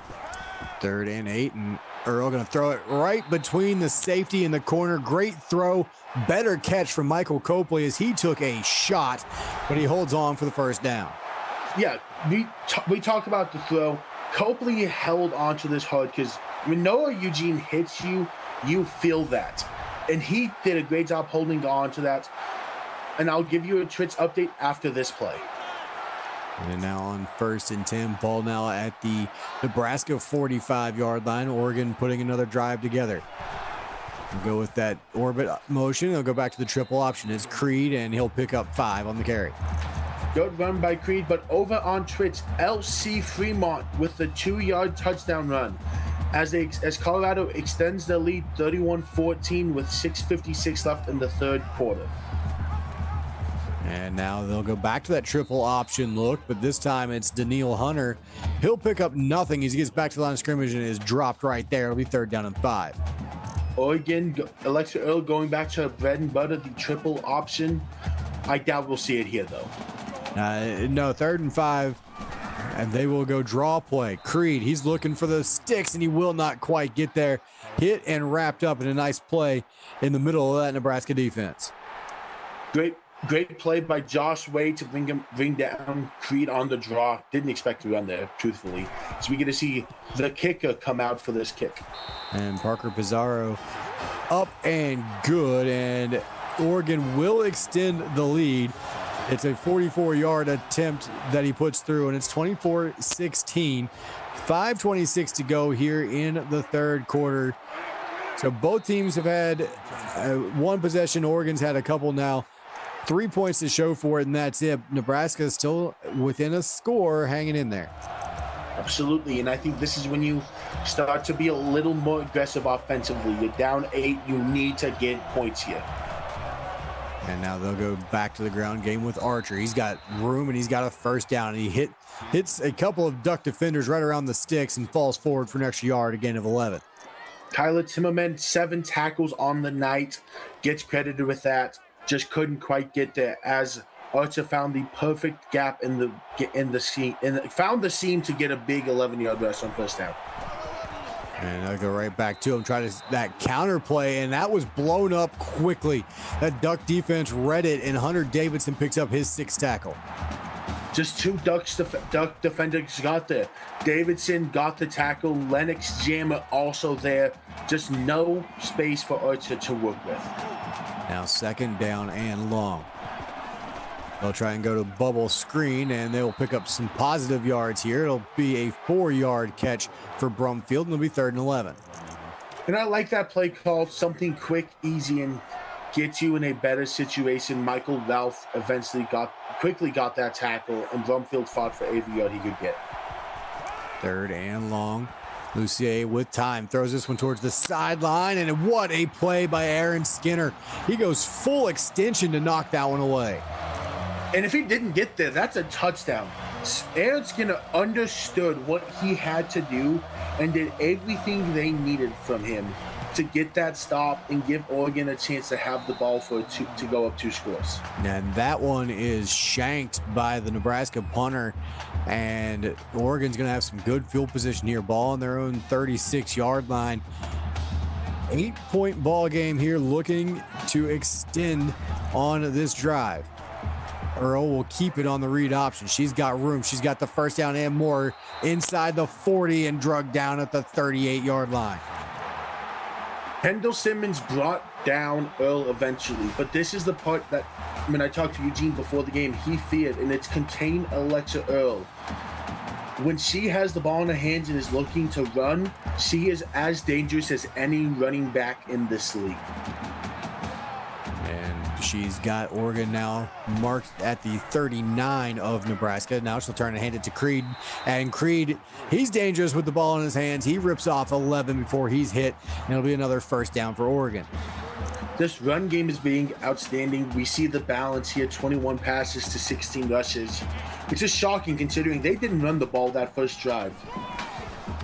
3rd and 8, and Earl going to throw it right between the safety and the corner. Great throw. Better catch from Michael Copley as he took a shot, but he holds on for the 1st down. Yeah, we talk about the throw. Copley held onto this hard because when Noah Eugene hits you, you feel that. And he did a great job holding on to that. And I'll give you a Twitch update after this play. And now on 1st and 10, ball now at the Nebraska 45-yard line. Oregon putting another drive together. We'll go with that orbit motion. They'll go back to the triple option. It's Creed, and he'll pick up 5 on the carry. Good run by Creed, but over on Twitch, LC Fremont with the 2-yard touchdown run. As Colorado extends the lead 31-14 with 6:56 left in the 3rd quarter. And now they'll go back to that triple option look, but this time it's Daniil Hunter. He'll pick up nothing as he gets back to the line of scrimmage and is dropped right there. It'll be 3rd down and 5. Oregon, Alexa Earl going back to bread and butter, the triple option. I doubt we'll see it here, though. No, 3rd and 5, and they will go draw play. Creed, he's looking for the sticks, and he will not quite get there. Hit and wrapped up in a nice play in the middle of that Nebraska defense. Great play by Josh Wade to bring down Creed on the draw. Didn't expect to run there, truthfully. So we get to see the kicker come out for this kick. And Parker Pizarro up and good, and Oregon will extend the lead. It's a 44-yard attempt that he puts through, and it's 24-16. 5:26 to go here in the 3rd quarter. So both teams have had one possession. Oregon's had a couple now. 3 points to show for it, and that's it. Nebraska is still within a score, hanging in there. Absolutely, and I think this is when you start to be a little more aggressive offensively. You're down 8. You need to get points here. And now they'll go back to the ground game with Archer. He's got room, and he's got a 1st down. And he hits a couple of duck defenders right around the sticks and falls forward for an extra yard, a gain of 11. Tyler Timmerman, 7 tackles on the night. Gets credited with that. Just couldn't quite get there as Archer found the perfect gap in the seam, found the seam to get a big 11-yard rush on 1st down. And they'll go right back to him, try that counter play, and that was blown up quickly. That Duck defense read it, and Hunter Davidson picks up his 6th tackle. Just 2 Duck defenders got there. Davidson got the tackle. Lennox Jammer also there. Just no space for Archer to work with. Now 2nd down and long. They'll try and go to bubble screen, and they will pick up some positive yards here. It'll be a 4-yard catch for Brumfield, and it'll be 3rd and 11. And I like that play call, something quick, easy, and gets you in a better situation. Michael Ralph quickly got that tackle, and Brumfield fought for every yard he could get. 3rd and long. Lucier with time throws this one towards the sideline, and what a play by Aaron Skinner. He goes full extension to knock that one away. And if he didn't get there, that's a touchdown. Aaron Skinner understood what he had to do and did everything they needed from him to get that stop and give Oregon a chance to have the ball to go up 2 scores. And that one is shanked by the Nebraska punter, and Oregon's going to have some good field position here. Ball on their own 36-yard line. 8-point ball game here, looking to extend on this drive. Earl will keep it on the read option. She's got room. She's got the 1st down and more inside the 40 and drugged down at the 38-yard line. Kendall Simmons brought down Earl eventually. But this is the part that, when I talked to Eugene before the game, he feared, and it's contain Alexa Earl. When she has the ball in her hands and is looking to run, she is as dangerous as any running back in this league. And she's got Oregon now marked at the 39 of Nebraska. Now she'll turn and hand it to Creed. And Creed, he's dangerous with the ball in his hands. He rips off 11 before he's hit. And it'll be another first down for Oregon. This run game is being outstanding. We see the balance here, 21 passes to 16 rushes. It's just shocking considering they didn't run the ball that first drive.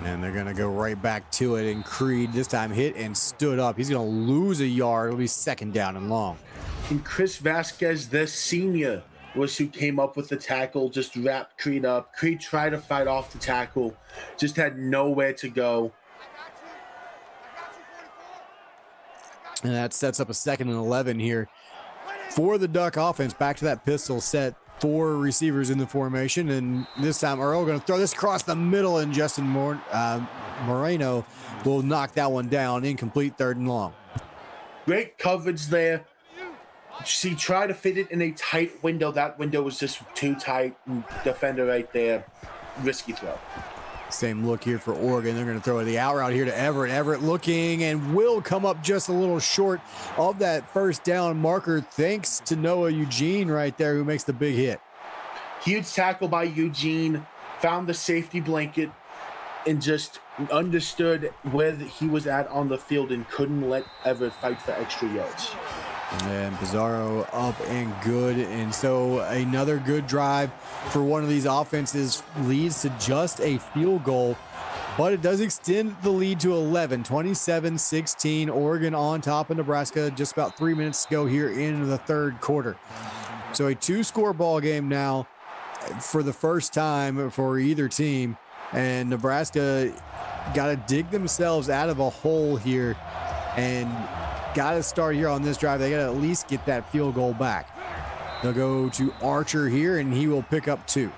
And they're going to go right back to it. And Creed this time hit and stood up. He's going to lose a yard. It'll be second down and long. And Chris Vasquez, the senior, was who came up with the tackle, just wrapped Creed up. Creed tried to fight off the tackle, just had nowhere to go. And that sets up a 2nd and 11 here for the Duck offense. Back to that pistol set. 4 receivers in the formation. And this time Earl going to throw this across the middle, and Justin Moreno will knock that one down. Incomplete, 3rd and long. Great coverage there. She tried to fit it in a tight window. That window was just too tight. Defender right there. Risky throw. Same look here for Oregon. They're going to throw the out route here to Everett. Everett looking and will come up just a little short of that first down marker, thanks to Noah Eugene right there, who makes the big hit. Huge tackle by Eugene. Found the safety blanket and just understood where he was at on the field and couldn't let Everett fight for extra yards. And Pizarro up and good. And so another good drive for one of these offenses leads to just a field goal, but it does extend the lead to 11, 27-16. Oregon on top of Nebraska. Just about 3 minutes to go here in the 3rd quarter. So a 2-score ball game now for the first time for either team. And Nebraska got to dig themselves out of a hole here and got to start here on this drive. They got to at least get that field goal back. They'll go to Archer here, and he will pick up 2.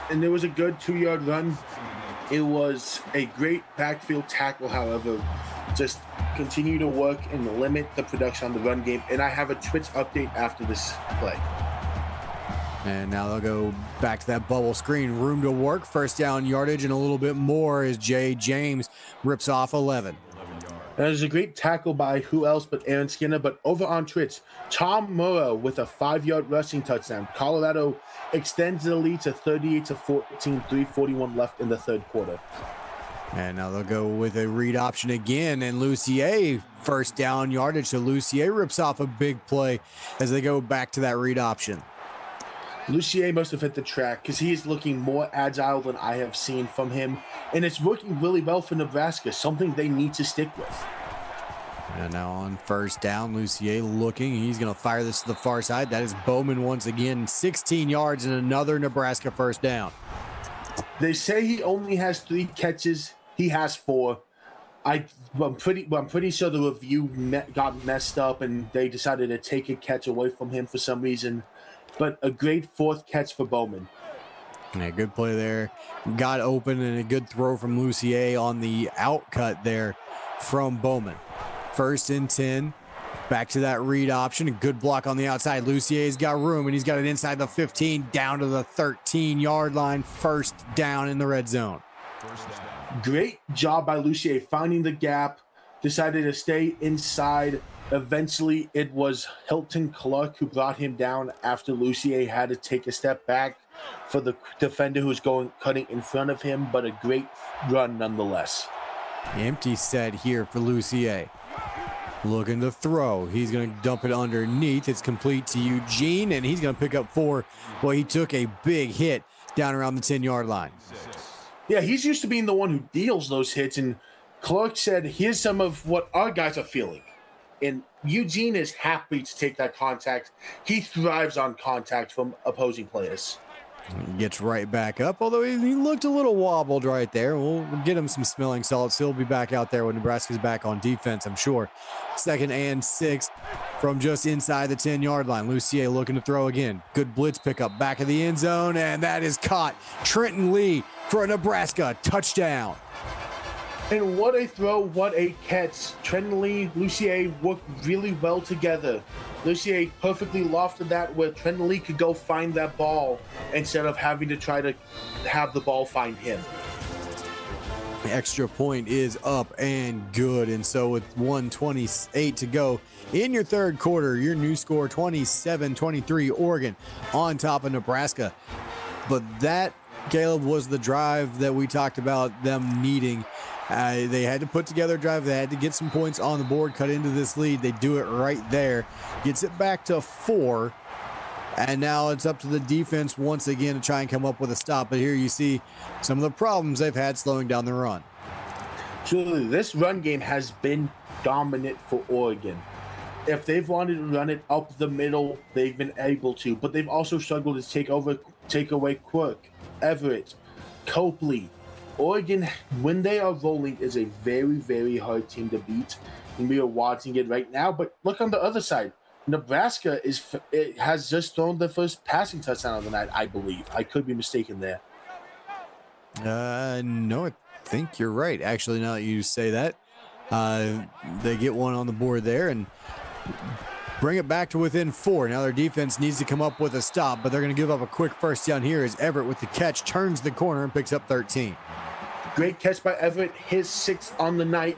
And there was a good 2-yard run. It was a great backfield tackle, however. Just continue to work and limit the production on the run game. And I have a Twitch update after this play. And now they'll go back to that bubble screen. Room to work. First down yardage and a little bit more as Jay James rips off 11. That is a great tackle by who else but Aaron Skinner. But over on Twitch, Tom Morrow with a 5-yard rushing touchdown. Colorado extends the lead to 38-14, 3:41 left in the 3rd quarter. And now they'll go with a read option again. And Lucier, first down yardage. So Lucier rips off a big play as they go back to that read option. Lucier must have hit the track because he is looking more agile than I have seen from him. And it's working really well for Nebraska, something they need to stick with. And now on first down, Lucier looking. He's going to fire this to the far side. That is Bowman once again. 16 yards and another Nebraska first down. They say he only has 3 catches. He has 4. I'm pretty sure the review got messed up and they decided to take a catch away from him for some reason. But a great 4th catch for Bowman. Yeah, good play there. Got open and a good throw from Lucier on the outcut there from Bowman. 1st and 10. Back to that read option. A good block on the outside. Lucier's got room, and he's got it inside the 15 down to the 13-yard line. First down in the red zone. Great job by Lucier finding the gap. Decided to stay inside. Eventually, it was Hilton Clark who brought him down after Lucier had to take a step back for the defender who's cutting in front of him, but a great run nonetheless. Empty set here for Lucier. Looking to throw. He's going to dump it underneath. It's complete to Eugene, and he's going to pick up 4. Well, he took a big hit down around the 10-yard line. Yeah, he's used to being the one who deals those hits, and Clark said, here's some of what our guys are feeling. And Eugene is happy to take that contact. He thrives on contact from opposing players. He gets right back up, although he looked a little wobbled right there. We'll get him some smelling salts. He'll be back out there when Nebraska's back on defense, I'm sure. 2nd and 6 from just inside the 10-yard line. Lucier looking to throw again. Good blitz pickup back of the end zone, and that is caught. Trenton Lee for a Nebraska touchdown. And what a throw, what a catch. Trenton Lucier worked really well together. Lucier perfectly lofted that where Trenton Lee could go find that ball instead of having to try to have the ball find him. The extra point is up and good. And so with 1:28 to go in your third quarter, your new score 27-23 Oregon on top of Nebraska. But that, Caleb, was the drive that we talked about them needing. They had to put together a drive. They had to get some points on the board, cut into this lead. They do it right there. Gets it back to 4. And now it's up to the defense once again to try and come up with a stop. But here you see some of the problems they've had slowing down the run. Truly, this run game has been dominant for Oregon. If they've wanted to run it up the middle, they've been able to. But they've also struggled to take away Quirk, Everett, Copley. Oregon, when they are rolling, is a very, very hard team to beat. And we are watching it right now. But look on the other side. Nebraska has just thrown the first passing touchdown of the night, I believe. I could be mistaken there. No, I think you're right. Actually, now that you say that, they get one on the board there and bring it back to within 4. Now their defense needs to come up with a stop, but they're going to give up a quick first down here as Everett with the catch turns the corner and picks up 13. Great catch by Everett, his 6th on the night,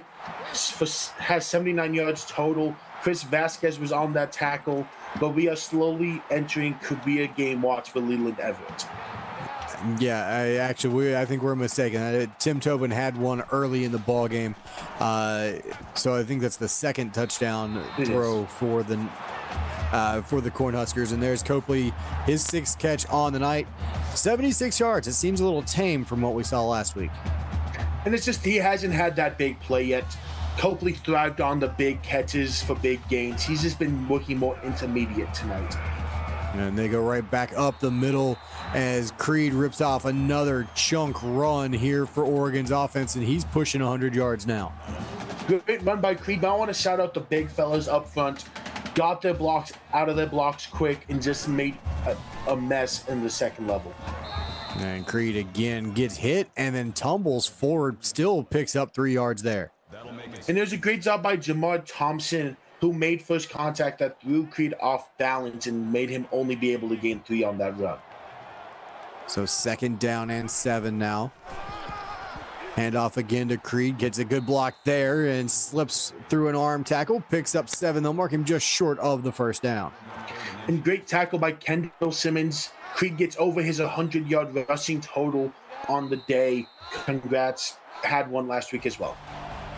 has 79 yards total. Chris Vasquez was on that tackle, but we are slowly entering could be a game watch for Leland Everett. Yeah, I think we're mistaken. Tim Tobin had one early in the ball game, so I think that's the second touchdown throw for the Cornhuskers. And there's Copley, his 6th catch on the night, 76 yards. It seems a little tame from what we saw last week. And it's just he hasn't had that big play yet. Copley thrived on the big catches for big gains. He's just been working more intermediate tonight. And they go right back up the middle as Creed rips off another chunk run here for Oregon's offense, and he's pushing 100 yards now. Great run by Creed, but I want to shout out the big fellas up front. Got their blocks out of their blocks quick and just made a mess in the second level. And Creed again gets hit and then tumbles forward, still picks up 3 yards there. And there's a great job by Jamar Thompson, who made first contact that threw Creed off balance and made him only be able to gain 3 on that run. So 2nd down and 7 now. Handoff again to Creed, gets a good block there and slips through an arm tackle, picks up 7. They'll mark him just short of the first down. And great tackle by Kendall Simmons. Creed gets over his 100-yard rushing total on the day. Congrats. Had one last week as well.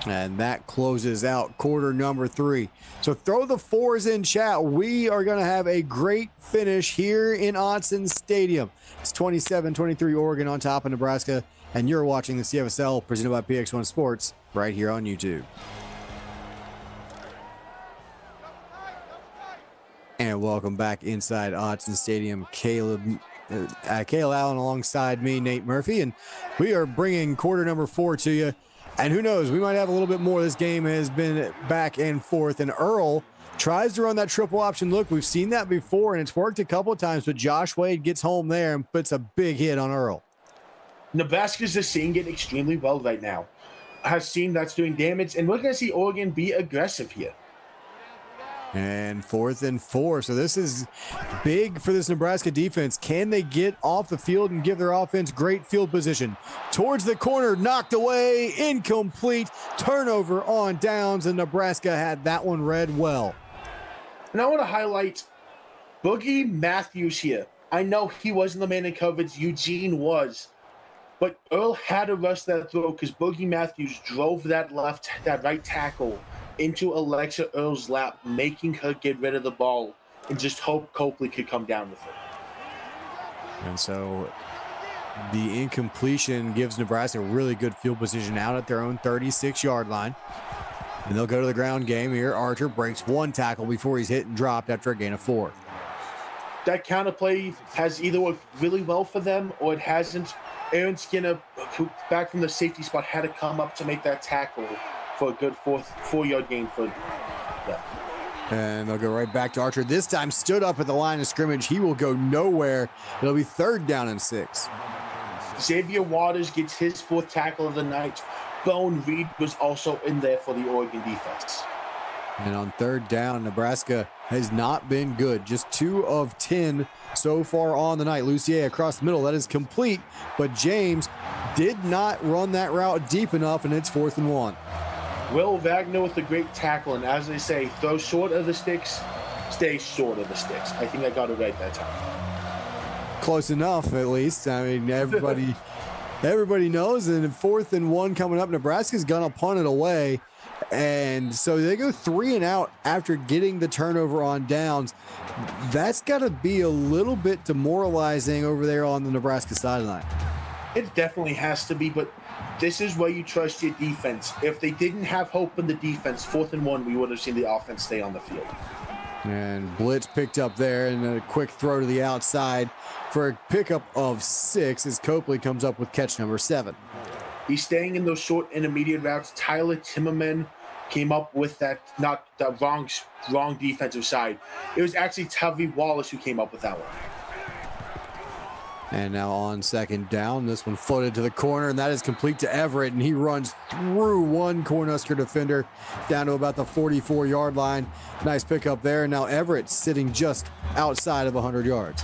And that closes out quarter number 3. So throw the 4s in chat. We are going to have a great finish here in Autzen Stadium. It's 27-23 Oregon on top of Nebraska. And you're watching the CFSL presented by PX1 Sports right here on YouTube. And welcome back inside Autzen Stadium. Caleb Allen alongside me, Nate Murphy. And we are bringing quarter number 4 to you. And who knows, we might have a little bit more. This game has been back and forth. And Earl tries to run that triple option look. We've seen that before, and it's worked a couple of times. But Josh Wade gets home there and puts a big hit on Earl. Nebraska's just seeing it extremely well right now. Has seen that's doing damage. And we're going to see Oregon be aggressive here. And 4th and 4. So this is big for this Nebraska defense. Can they get off the field and give their offense great field position? Towards the corner, knocked away, incomplete. Turnover on downs, and Nebraska had that one read well. And I want to highlight Boogie Matthews here. I know he wasn't the man in coverage. Eugene was. But Earl had to rush that throw because Boogie Matthews drove that right tackle into Alexa Earl's lap, making her get rid of the ball and just hope Copley could come down with it. And so the incompletion gives Nebraska a really good field position out at their own 36-yard line. And they'll go to the ground game here. Archer breaks one tackle before he's hit and dropped after a gain of 4. That counter play has either worked really well for them or it hasn't. Aaron Skinner, back from the safety spot, had to come up to make that tackle for a good 4-yard gain for them. And they'll go right back to Archer. This time stood up at the line of scrimmage. He will go nowhere. It'll be 3rd down and 6. Xavier Waters gets his 4th tackle of the night. Bone Reed was also in there for the Oregon defense. And on third down, Nebraska has not been good. Just 2 of 10 so far on the night. Lucier across the middle. That is complete, but James did not run that route deep enough, and it's 4th and 1. Will Wagner with a great tackle, and as they say, throw short of the sticks, stay short of the sticks. I think I got it right that time. Close enough, at least. I mean, everybody knows. And 4th and 1 coming up, Nebraska's gonna punt it away. And so they go 3 and out after getting the turnover on downs. That's got to be a little bit demoralizing over there on the Nebraska sideline. It definitely has to be, but this is where you trust your defense. If they didn't have hope in the defense, 4th and 1, we would have seen the offense stay on the field. And blitz picked up there, and a quick throw to the outside for a pickup of 6 as Copley comes up with catch number 7. He's staying in those short intermediate routes. Tyler Timmerman came up with that, not the wrong defensive side. It was actually Tavy Wallace who came up with that one. And now on 2nd down, this one floated to the corner, and that is complete to Everett, and he runs through one Cornhusker defender down to about the 44-yard line. Nice pickup there, and now Everett sitting just outside of 100 yards.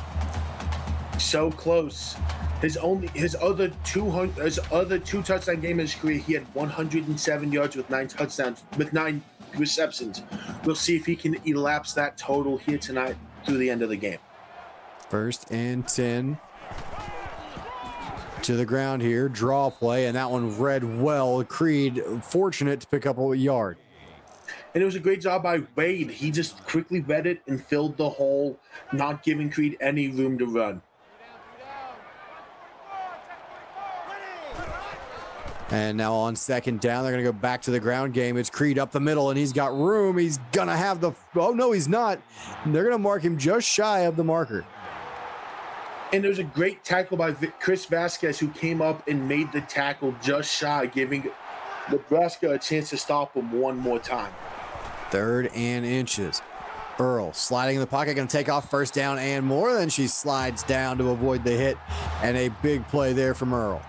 So close. His other two touchdown game in his career, he had 107 yards with 9 receptions. We'll see if he can elapse that total here tonight through the end of the game. 1st and 10 to the ground here, draw play, and that one read well. Creed fortunate to pick up a yard. And it was a great job by Wade. He just quickly read it and filled the hole, not giving Creed any room to run. And now on 2nd down, they're going to go back to the ground game. It's Creed up the middle, and he's got room. He's going to have the – oh, no, he's not. They're going to mark him just shy of the marker. And there was a great tackle by Chris Vasquez, who came up and made the tackle just shy, giving Nebraska a chance to stop him one more time. 3rd and inches. Earl sliding in the pocket, going to take off 1st down and more. Then she slides down to avoid the hit, and a big play there from Earl.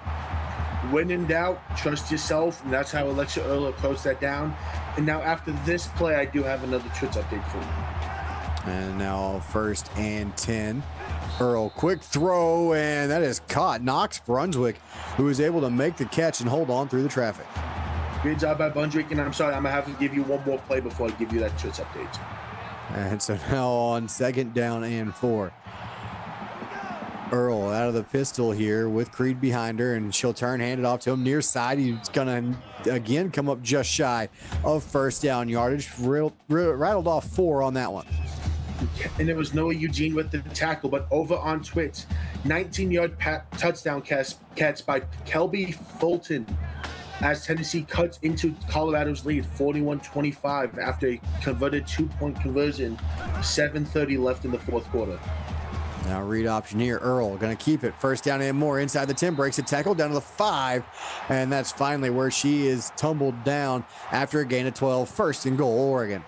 When in doubt, trust yourself, and that's how Alexa Earl approached that down. And now after this play, I do have another Twitch update for you. And now 1st and 10. Earl, quick throw, and that is caught. Knox Brunswick, who is able to make the catch and hold on through the traffic. Great job by Brunswick, and I'm sorry, I'm going to have to give you one more play before I give you that Twitch update. And so now on 2nd down and 4. Earl out of the pistol here with Creed behind her, and she'll turn, hand it off to him near side. He's going to, again, come up just shy of 1st down yardage. Rattled off 4 on that one. And it was Noah Eugene with the tackle, but over on Twitch, 19-yard touchdown catch by Kelby Fulton as Tennessee cuts into Colorado's lead, 41-25 after a converted 2-point conversion, 7:30 left in the 4th quarter. Now read option here. Earl going to keep it. 1st down and more inside the 10. Breaks a tackle down to the 5. And that's finally where she is tumbled down after a gain of 12. 1st and goal, Oregon.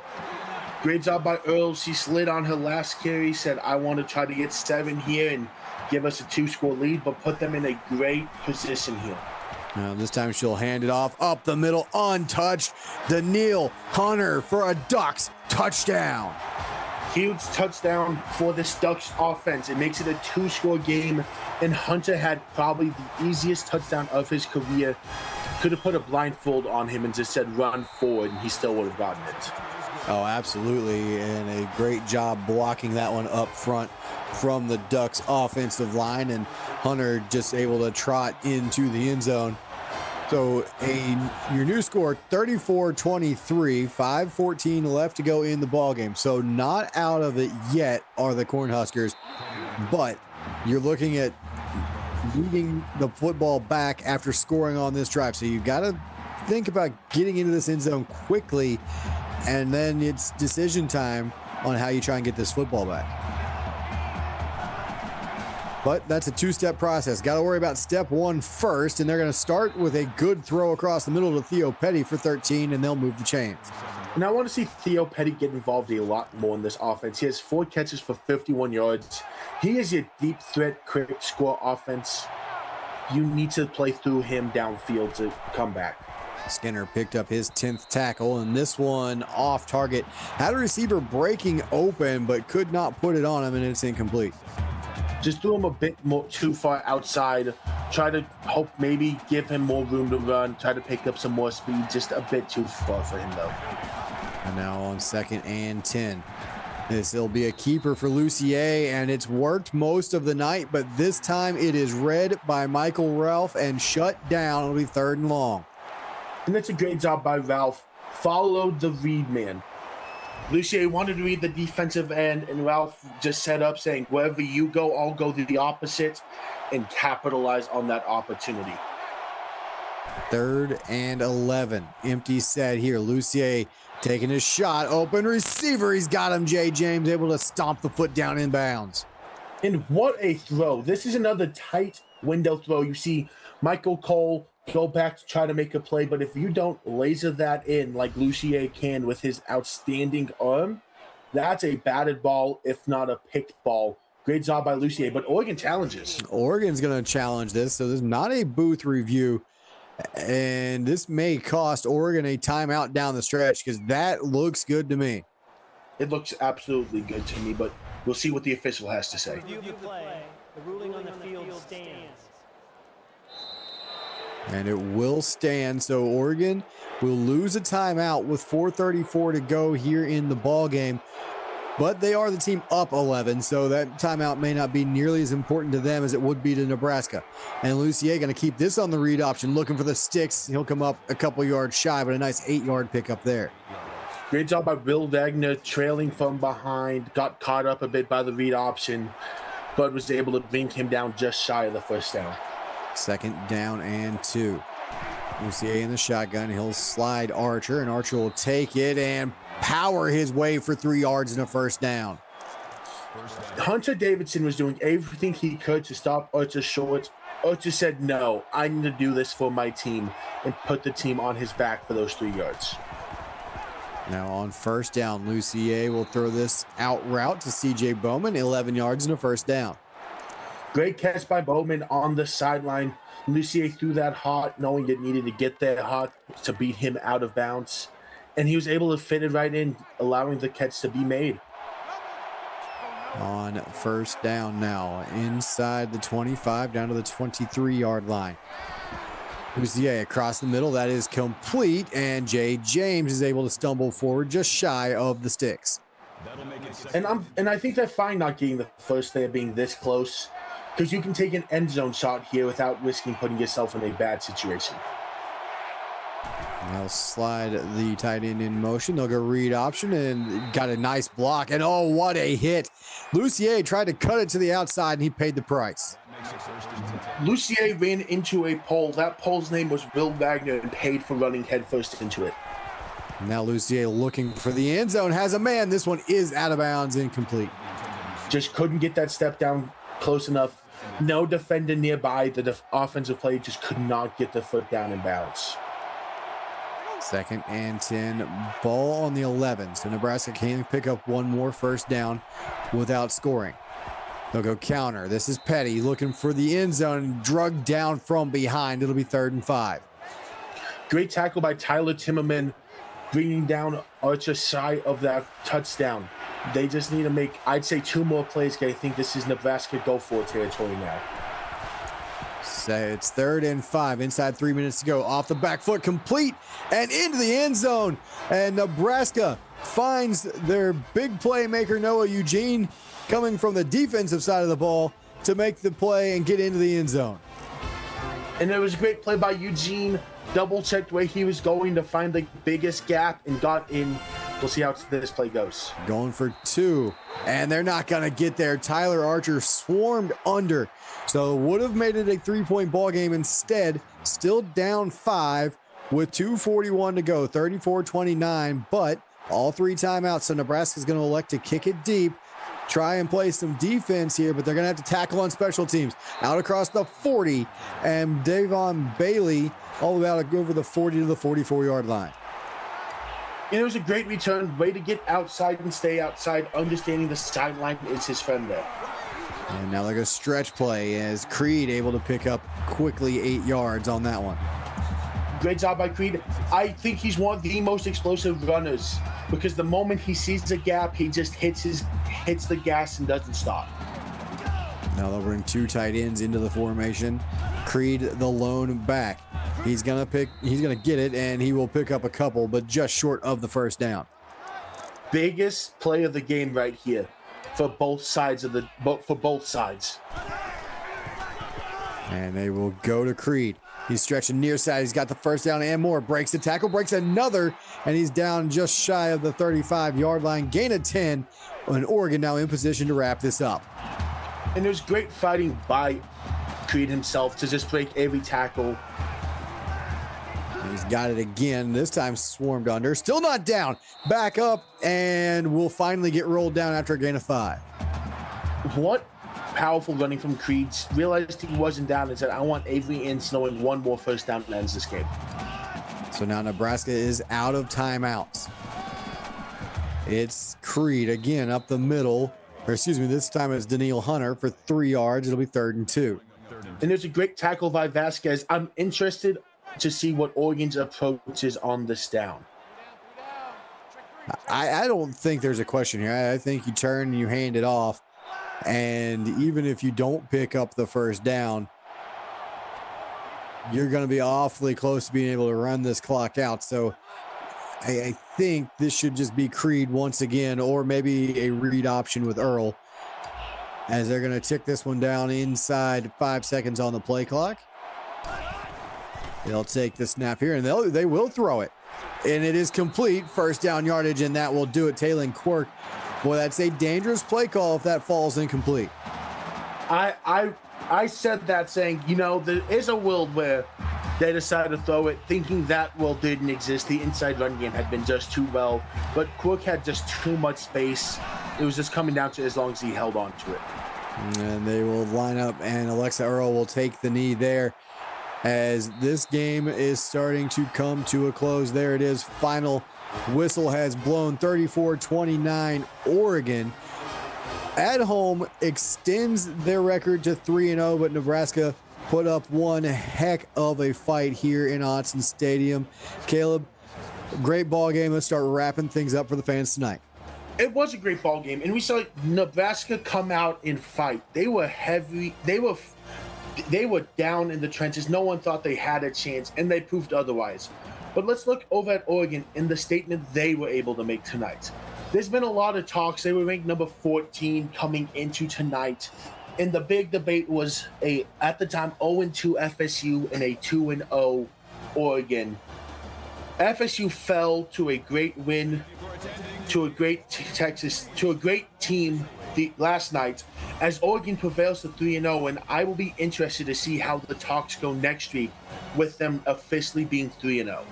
Great job by Earl. She slid on her last carry, said, I want to try to get 7 here and give us a 2-score lead, but put them in a great position here. Now this time she'll hand it off up the middle, untouched. Danielle Hunter for a Ducks touchdown. Huge touchdown for this Ducks offense. It makes it a 2-score game, and Hunter had probably the easiest touchdown of his career. Could have put a blindfold on him and just said run forward, and he still would have gotten it. Oh, absolutely, and a great job blocking that one up front from the Ducks offensive line, and Hunter just able to trot into the end zone. So your new score, 34-23, 5:14 left to go in the ballgame. So not out of it yet are the Cornhuskers, but you're looking at leading the football back after scoring on this drive. So you've got to think about getting into this end zone quickly, and then it's decision time on how you try and get this football back. But that's a 2-step process. Got to worry about step 1 first, and they're going to start with a good throw across the middle to Theo Petty for 13, and they'll move the chains. And I want to see Theo Petty get involved a lot more in this offense. He has 4 catches for 51 yards. He is your deep threat, quick score offense. You need to play through him downfield to come back. Skinner picked up his 10th tackle, and this one off target. Had a receiver breaking open, but could not put it on him, and it's incomplete. Just threw him a bit more too far outside. Try to hope maybe give him more room to run. Try to pick up some more speed. Just a bit too far for him, though. And now on 2nd and 10. This will be a keeper for Lucier, and it's worked most of the night, but this time it is read by Michael Ralph and shut down. It'll be 3rd and long. And that's a great job by Ralph. Followed the read man. Lucier wanted to read the defensive end, and Ralph just set up saying, wherever you go, I'll go to the opposite, and capitalize on that opportunity. 3rd and 11. Empty set here. Lucier taking a shot. Open receiver. He's got him. Jay James able to stomp the foot down in bounds. And what a throw. This is another tight window throw. You see Michael Cole go back to try to make a play, but if you don't laser that in like Lucier can with his outstanding arm, that's a batted ball, if not a picked ball. Great job by Lucier, but Oregon challenges. Oregon's going to challenge this, so there's not a booth review, and this may cost Oregon a timeout down the stretch because that looks good to me. It looks absolutely good to me, but we'll see what the official has to say. Review the play. The ruling on the field stands. And it will stand, so Oregon will lose a timeout with 4:34 to go here in the ball game. But they are the team up 11, so that timeout may not be nearly as important to them as it would be to Nebraska. And Lucier going to keep this on the read option, looking for the sticks. He'll come up a couple yards shy, but a nice 8-yard pickup there. Great job by Will Wagner, trailing from behind, got caught up a bit by the read option, but was able to bring him down just shy of the first down. 2nd down and 2. Lucier in the shotgun. He'll slide Archer, and Archer will take it and power his way for 3 yards and a first down. Hunter Davidson was doing everything he could to stop Archer short. Archer said, no, I need to do this for my team, and put the team on his back for those 3 yards. Now on 1st down, Lucier will throw this out route to CJ Bowman, 11 yards and a first down. Great catch by Bowman on the sideline. Lucier threw that hot, knowing it needed to get that hot to beat him out of bounds. And he was able to fit it right in, allowing the catch to be made. On 1st down now, inside the 25, down to the 23-yard line. Lucier across the middle, that is complete, and Jay James is able to stumble forward just shy of the sticks. And I think they're fine not getting the first there being this close, because you can take an end zone shot here without risking putting yourself in a bad situation. They'll slide the tight end in motion. They'll go read option and got a nice block. And oh, what a hit. Lucier tried to cut it to the outside, and he paid the price. Lucier ran into a pole. That pole's name was Will Wagner, and paid for running headfirst into it. Now Lucier looking for the end zone. Has a man. This one is out of bounds, incomplete. Just couldn't get that step down close enough. No defender nearby. The offensive play just could not get the foot down in bounds. 2nd and 10, ball on the 11. So Nebraska can pick up one more first down without scoring. They'll go counter. This is Petty looking for the end zone and drugged down from behind. It'll be 3rd and 5. Great tackle by Tyler Timmerman, bringing down Archer shy of that touchdown. They just need to make, I'd say, 2 more plays. I think this is Nebraska go for it territory now. So it's 3rd and 5, inside 3 minutes to go. Off the back foot, complete and into the end zone. And Nebraska finds their big playmaker, Noah Eugene, coming from the defensive side of the ball to make the play and get into the end zone. And there was a great play by Eugene. Double-checked where he was going to find the biggest gap and got in. We'll see how this play goes. Going for 2, and they're not going to get there. Tyler Archer swarmed under, so would have made it a 3-point ball game. Instead, still down 5 with 2:41 to go, 34-29, but all 3 timeouts, so Nebraska's going to elect to kick it deep, try and play some defense here, but they're going to have to tackle on special teams. Out across the 40, and Davon Bailey all the way out over the 40 to the 44-yard line. And it was a great return. Way to get outside and stay outside, understanding the sideline is his friend there. And now they go stretch play as Creed able to pick up quickly 8 yards on that one. Great job by Creed. I think he's one of the most explosive runners because the moment he sees a gap, he just hits the gas and doesn't stop. Now they'll bring 2 tight ends into the formation. Creed, the lone back. He's gonna get it, and he will pick up a couple, but just short of the first down. Biggest play of the game right here for both sides. And they will go to Creed. He's stretching near side. He's got the first down and more. Breaks the tackle, breaks another, and he's down just shy of the 35-yard line. Gain of 10, and Oregon now in position to wrap this up. And there's great fighting by Creed himself to just break every tackle. He's got it again. This time swarmed under. Still not down. Back up, and will finally get rolled down after a gain of 5. What powerful running from Creed. Realized he wasn't down and said, I want Avery in, knowing one more first down and ends this game. So now Nebraska is out of timeouts. It's Creed again up the middle. Or excuse me, this time it's Daniil Hunter for 3 yards. It'll be 3rd and 2. And there's a great tackle by Vasquez. I'm interested to see what Oregon's approach is on this down. I don't think there's a question here. I think you turn and you hand it off. And even if you don't pick up the first down, you're going to be awfully close to being able to run this clock out. So I think this should just be Creed once again, or maybe a read option with Earl, as they're going to tick this one down inside 5 seconds on the play clock. They'll take the snap here, and they will throw it. And it is complete. First down yardage, and that will do it. Taylon Quirk. Boy, that's a dangerous play call if that falls incomplete. I said that saying, there is a world where they decided to throw it, thinking that world didn't exist. The inside run game had been just too well, but Quirk had just too much space. It was just coming down to as long as he held on to it. And they will line up, and Alexa Earl will take the knee there as this game is starting to come to a close. There it is. Final whistle has blown. 34-29 Oregon at home extends their record to 3-0, but Nebraska put up one heck of a fight here in Autzen Stadium. Caleb, great ball game. Let's start wrapping things up for the fans tonight. It was a great ball game, and we saw Nebraska come out and fight. They were heavy. They were down in the trenches. No one thought they had a chance, and they proved otherwise. But let's look over at Oregon and the statement they were able to make tonight. There's been a lot of talks. They were ranked number 14 coming into tonight. And the big debate was at the time, 0-2 FSU and a 2-0 Oregon. FSU fell to a great win, to a great team last night, as Oregon prevails to 3-0, and I will be interested to see how the talks go next week with them officially being 3-0.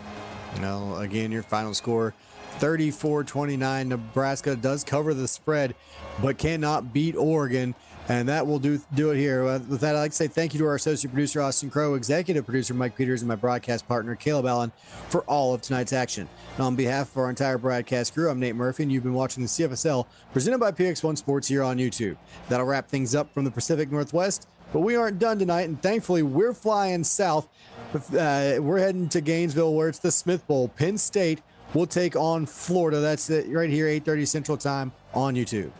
Now, again, your final score, 34-29. Nebraska does cover the spread, but cannot beat Oregon, and that will do it here. With that, I'd like to say thank you to our associate producer, Austin Crow, executive producer, Mike Peters, and my broadcast partner, Caleb Allen, for all of tonight's action. And on behalf of our entire broadcast crew, I'm Nate Murphy, and you've been watching the CFSL presented by PX1 Sports here on YouTube. That'll wrap things up from the Pacific Northwest, but we aren't done tonight, and thankfully, we're flying south. We're heading to Gainesville, where it's the Smith Bowl. Penn State will take on Florida. That's it right here, 8:30 Central Time on YouTube.